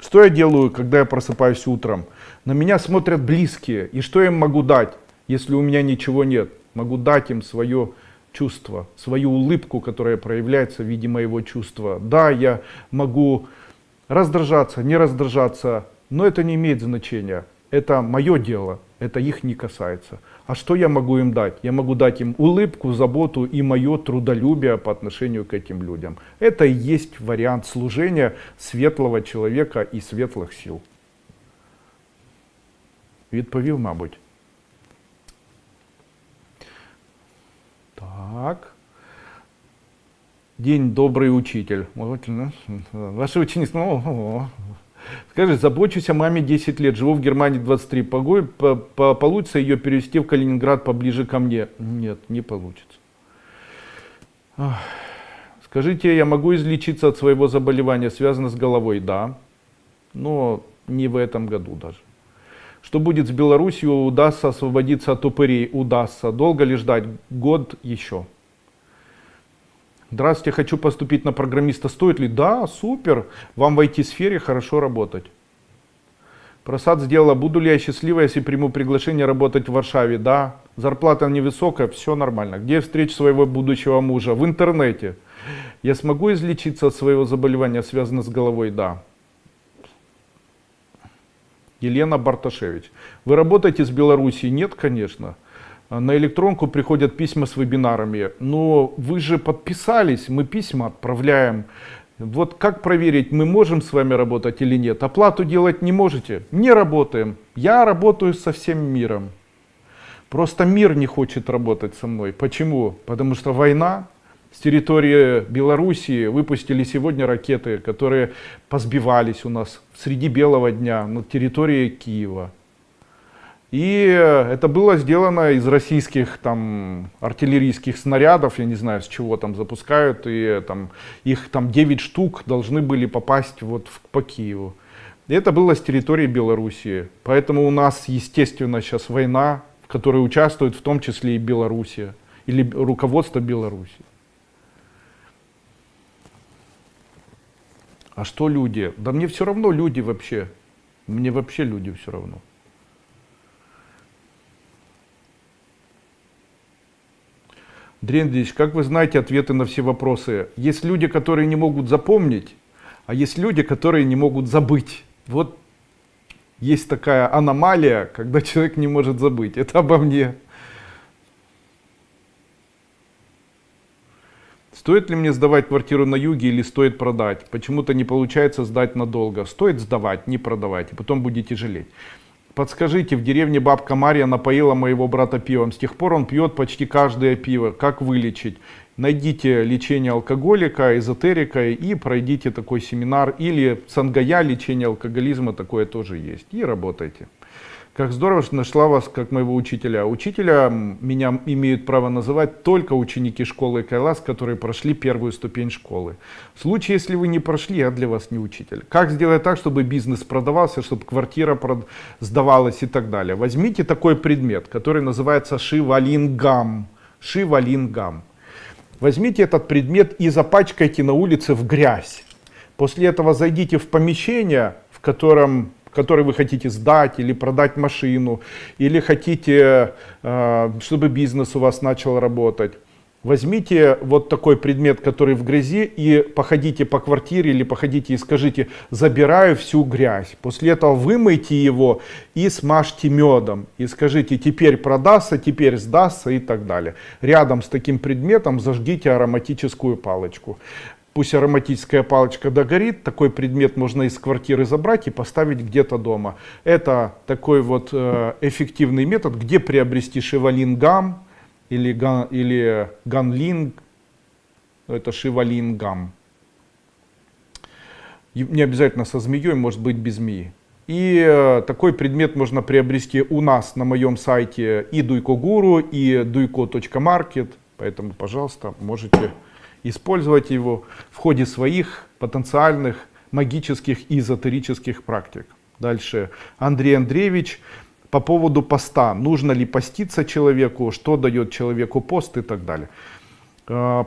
Что я делаю, когда я просыпаюсь утром? На меня смотрят близкие, и что я им могу дать, если у меня ничего нет? Могу дать им свое чувство, свою улыбку, которая проявляется в виде моего чувства. Да, я могу раздражаться, не раздражаться, но это не имеет значения. Это мое дело, это их не касается. А что я могу им дать? Я могу дать им улыбку, заботу и мое трудолюбие по отношению к этим людям. Это и есть вариант служения светлого человека и светлых сил. Відповів, мабуть. Так. День добрый учитель. Ваша ученица. Скажи, забочусь о маме 10 лет, живу в Германии 23. Получится ее перевести в Калининград поближе ко мне? Нет, не получится. Скажите, я могу излечиться от своего заболевания, связанного с головой? Да, но не в этом году даже. Что будет с Беларусью? Удастся освободиться от упырей? Удастся. Долго ли ждать? Год еще. Здравствуйте, хочу поступить на программиста. Стоит ли? Да, супер. Вам в IT-сфере хорошо работать. Просад сделала. Буду ли я счастлива, если приму приглашение работать в Варшаве? Да. Зарплата невысокая, все нормально. Где я встречу своего будущего мужа? В интернете. Я смогу излечиться от своего заболевания, связанного с головой? Да. Елена Барташевич. Вы работаете с Белоруссией? Нет, конечно. На электронку приходят письма с вебинарами. Но вы же подписались, мы письма отправляем. Вот как проверить, мы можем с вами работать или нет? Оплату делать не можете? Не работаем. Я работаю со всем миром. Просто мир не хочет работать со мной. Почему? Потому что война. С территории Белоруссии выпустили сегодня ракеты, которые позбивались у нас среди белого дня на территории Киева. И это было сделано из российских там артиллерийских снарядов, я не знаю, с чего там запускают, и там, их там 9 штук должны были попасть вот по Киеву. И это было с территории Белоруссии. Поэтому у нас, естественно, сейчас война, в которой участвует в том числе и Белоруссия, или руководство Беларуси. А что люди? Да мне все равно люди вообще. Мне вообще люди все равно. Андрей Андреевич, как вы знаете ответы на все вопросы? Есть люди, которые не могут запомнить, а есть люди, которые не могут забыть. Вот есть такая аномалия, когда человек не может забыть. Это обо мне. Стоит ли мне сдавать квартиру на юге или стоит продать? Почему-то не получается сдать надолго. Стоит сдавать, не продавать, и потом будете жалеть. Подскажите, в деревне бабка Марья напоила моего брата пивом. С тех пор он пьет почти каждое пиво. Как вылечить? Найдите лечение алкоголика, эзотерика и пройдите такой семинар. Или Сангая, лечение алкоголизма, такое тоже есть. И работайте. Как здорово, что нашла вас как моего учителя. Учителя меня имеют право называть только ученики школы Кайлас, которые прошли первую ступень школы. В случае, если вы не прошли, я для вас не учитель. Как сделать так, чтобы бизнес продавался, чтобы квартира сдавалась и так далее? Возьмите такой предмет, который называется шивалингам. Шивалингам. Возьмите этот предмет и запачкайте на улице в грязь. После этого зайдите в помещение, в который вы хотите сдать или продать машину, или хотите, чтобы бизнес у вас начал работать. Возьмите вот такой предмет, который в грязи, и походите по квартире или походите и скажите: забираю всю грязь. После этого вымойте его и смажьте медом. И скажите: теперь продастся, теперь сдастся и так далее. Рядом с таким предметом зажгите ароматическую палочку. Пусть ароматическая палочка догорит, такой предмет можно из квартиры забрать и поставить где-то дома. Это такой вот эффективный метод, где приобрести шивалингам или ганлинг, это шивалингам. Не обязательно со змеей, может быть без змеи. И такой предмет можно приобрести у нас на моем сайте и Дуйко-Гуру, и duiko.market, поэтому, пожалуйста, можете использовать его в ходе своих потенциальных магических и эзотерических практик. Дальше. Андрей Андреевич, по поводу поста. Нужно ли поститься человеку, что дает человеку пост и так далее.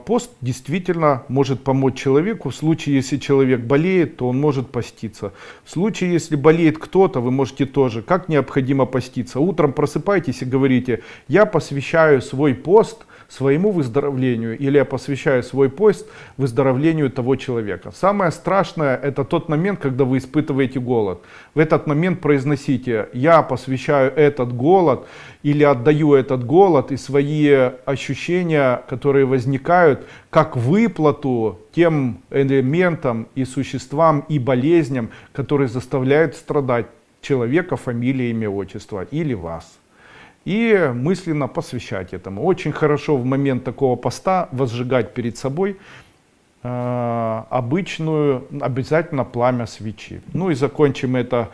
Пост действительно может помочь человеку. В случае, если человек болеет, то он может поститься. В случае, если болеет кто-то, вы можете тоже. Как необходимо поститься? Утром просыпайтесь и говорите: я посвящаю свой пост своему выздоровлению, или я посвящаю свой пост выздоровлению того человека. Самое страшное — это тот момент, когда вы испытываете голод. В этот момент произносите: я посвящаю этот голод, или отдаю этот голод и свои ощущения, которые возникают, как выплату тем элементам и существам и болезням, которые заставляют страдать человека, фамилия, имя, отчество или вас. И мысленно посвящать этому. Очень хорошо в момент такого поста возжигать перед собой обязательно пламя свечи. Ну и закончим это,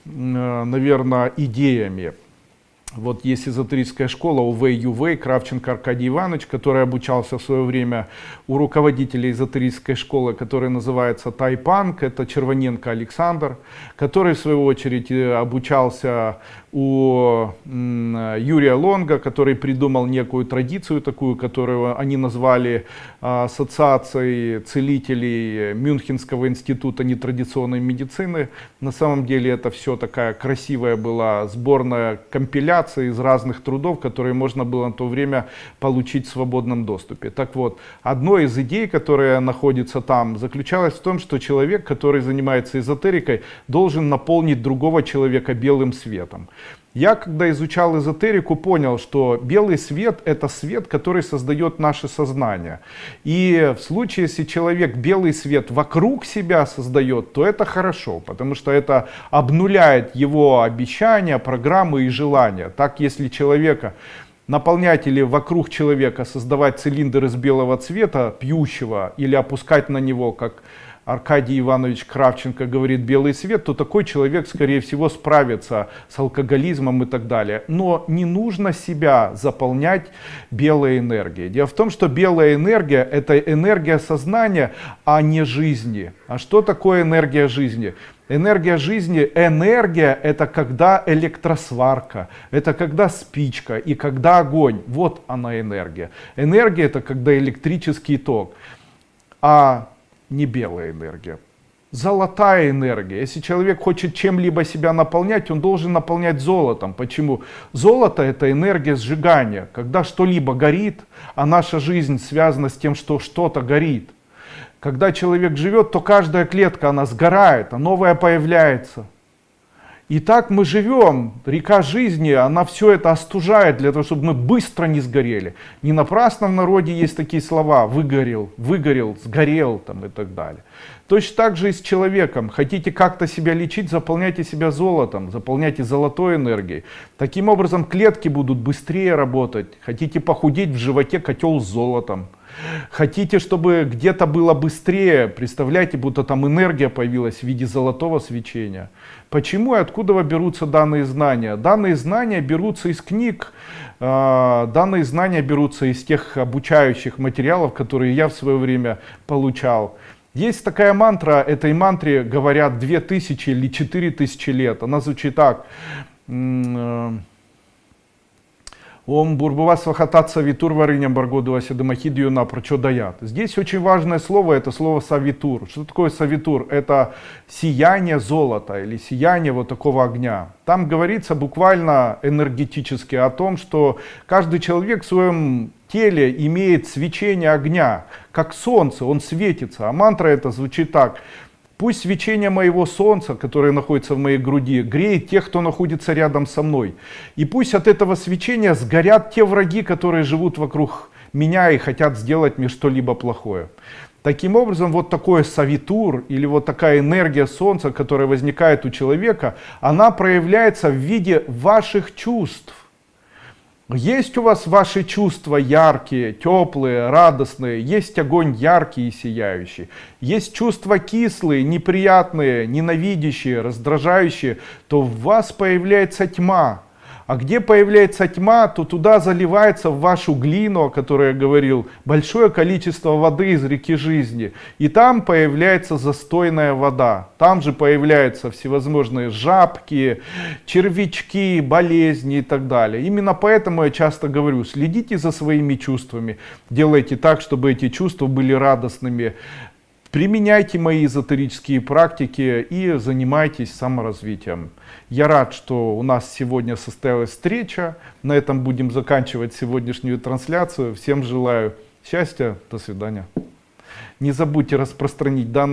наверное, идеями. Вот есть эзотерическая школа УВ-ЮВ, Кравченко Аркадий Иванович, который обучался в свое время у руководителя эзотерической школы, которая называется Тайпанк, это Червоненко Александр, который в свою очередь обучался у Юрия Лонга, который придумал некую традицию такую, которую они назвали Ассоциацией целителей Мюнхенского института нетрадиционной медицины. На самом деле это все такая красивая была сборная компиляция из разных трудов, которые можно было на то время получить в свободном доступе. Так вот, одной из идей, которая находится там, заключалась в том, что человек, который занимается эзотерикой, должен наполнить другого человека белым светом. Я, когда изучал эзотерику, понял, что белый свет — это свет, который создает наше сознание. И в случае, если человек белый свет вокруг себя создает, то это хорошо, потому что это обнуляет его обещания, программы и желания. Так, если человека наполнять или вокруг человека создавать цилиндр из белого цвета, пьющего, или опускать на него, как Аркадий Иванович Кравченко говорит, белый свет, то такой человек, скорее всего, справится с алкоголизмом и так далее. Но не нужно себя заполнять белой энергией. Дело в том, что белая энергия — это энергия сознания, а не жизни. А что такое энергия жизни? Энергия жизни, энергия — это когда электросварка, это когда спичка и когда огонь. Вот она энергия. Энергия — это когда электрический ток, а не белая энергия. Золотая энергия. Если человек хочет чем-либо себя наполнять, он должен наполнять золотом. Почему? Золото — это энергия сжигания. Когда что-либо горит, а наша жизнь связана с тем, что что-то горит. Когда человек живет, то каждая клетка, она сгорает, а новая появляется. И так мы живем. Река жизни, она все это остужает для того, чтобы мы быстро не сгорели. Не напрасно в народе есть такие слова: выгорел, выгорел, сгорел там, и так далее. Точно так же и с человеком. Хотите как-то себя лечить, заполняйте себя золотом, заполняйте золотой энергией. Таким образом клетки будут быстрее работать. Хотите похудеть, в животе котел с золотом. Хотите, чтобы где-то было быстрее, представляете, будто там энергия появилась в виде золотого свечения. Почему и откуда берутся данные знания? Данные знания берутся из книг, данные знания берутся из тех обучающих материалов, которые я в свое время получал. Есть такая мантра, этой мантре говорят 2000 или 4000 лет. Она звучит так. Ом бурбува свахататься витур варыням баргоду асядамахидию на прочодаят. Здесь очень важное слово, это слово савитур. Что такое савитур? Это сияние золота или сияние вот такого огня. Там говорится буквально энергетически о том, что каждый человек в своем теле имеет свечение огня, как солнце, он светится. А мантра это звучит так. Пусть свечение моего солнца, которое находится в моей груди, греет тех, кто находится рядом со мной. И пусть от этого свечения сгорят те враги, которые живут вокруг меня и хотят сделать мне что-либо плохое. Таким образом, вот такой савитур или вот такая энергия солнца, которая возникает у человека, она проявляется в виде ваших чувств. Есть у вас ваши чувства яркие, теплые, радостные, есть огонь яркий и сияющий, есть чувства кислые, неприятные, ненавидящие, раздражающие, то в вас появляется тьма. А где появляется тьма, то туда заливается в вашу глину, о которой я говорил, большое количество воды из реки жизни. И там появляется застойная вода. Там же появляются всевозможные жабки, червячки, болезни и так далее. Именно поэтому я часто говорю, следите за своими чувствами, делайте так, чтобы эти чувства были радостными. Применяйте мои эзотерические практики и занимайтесь саморазвитием. Я рад, что у нас сегодня состоялась встреча. На этом будем заканчивать сегодняшнюю трансляцию. Всем желаю счастья. До свидания. Не забудьте распространить данные.